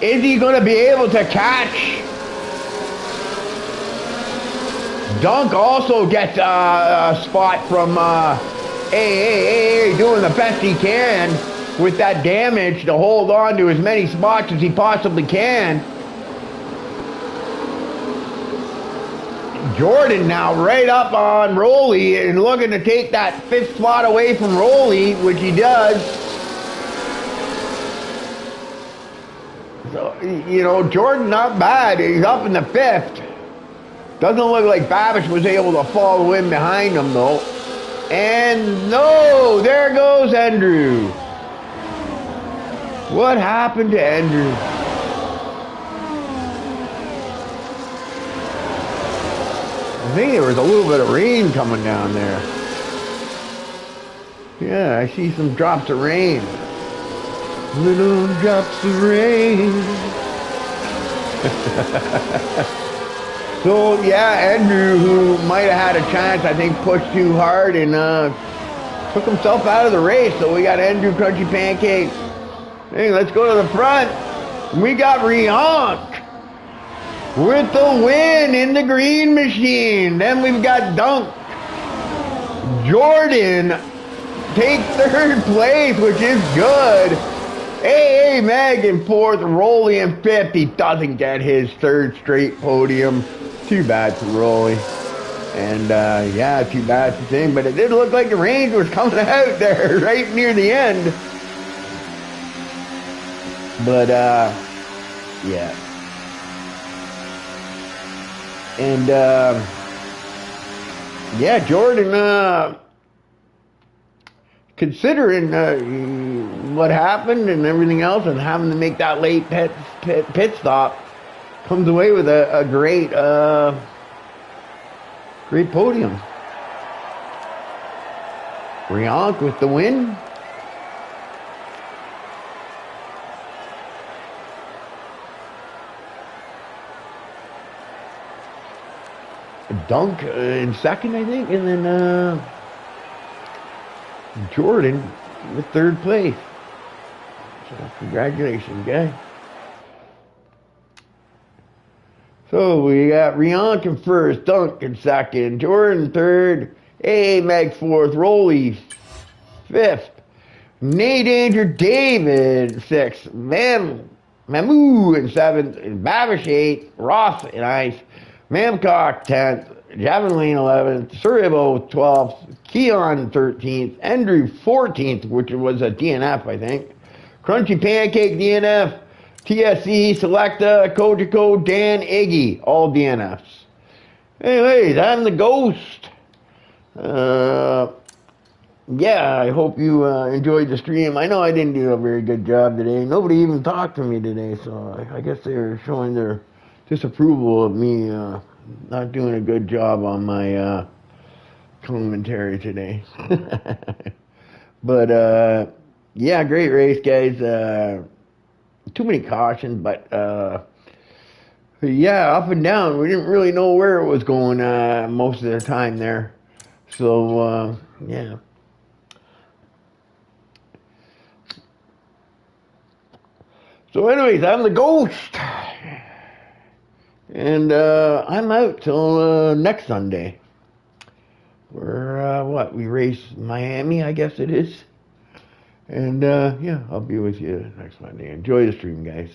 Is he going to be able to catch? Dunk also gets a spot from AA doing the best he can with that damage to hold on to as many spots as he possibly can. Jordan now right up on Rolly and looking to take that 5th spot away from Rolly, which he does. So, you know, Jordan not bad. He's up in the 5th. Doesn't look like Babish was able to follow in behind him, though. And no, there goes Andrew. What happened to Andrew? I think there was a little bit of rain coming down there. Yeah, I see some drops of rain. Little drops of rain. So, yeah, Andrew, who might have had a chance, I think pushed too hard and took himself out of the race. So we got Andrew Crunchy Pancake. Hey, let's go to the front. We got Rihank with the win in the green machine. Then we've got Dunk. Jordan takes third place, which is good. A Meg in fourth, Rolly in fifth. He doesn't get his third straight podium. Too bad for Rolly. And yeah, too bad for him. But it did look like the range was coming out there right near the end. But yeah. And yeah, Jordan, considering what happened and everything else and having to make that late pit stop, comes away with a great great podium. Rihank with the win. Dunk in second, I think, and then Jordan with third place. So congratulations, guys. So we got Rihank in first, Dunk in second, Jordan third, A Meg fourth, Rolly fifth, Nate Danger David sixth, Mamu in seventh, Babish eighth, Ross in ninth, Mamcock 10th, Javin Lane 11th, Suribo 12th, Keon 13th, Andrew 14th, which was a DNF, I think. Crunchy Pancake DNF, TSC, Selecta, Kojiko, Dan, Iggy, all DNFs. Anyways, I'm the Ghost. Yeah, I hope you enjoyed the stream. I know I didn't do a very good job today. Nobody even talked to me today, so I guess they're showing their disapproval of me not doing a good job on my commentary today. But yeah, great race, guys. Too many cautions, but yeah, up and down. We didn't really know where it was going most of the time there. So yeah. So anyways, I'm the Ghost. And I'm out till next Sunday. We're, what, we race Miami, I guess it is. And yeah, I'll be with you next Monday. Enjoy the stream, guys.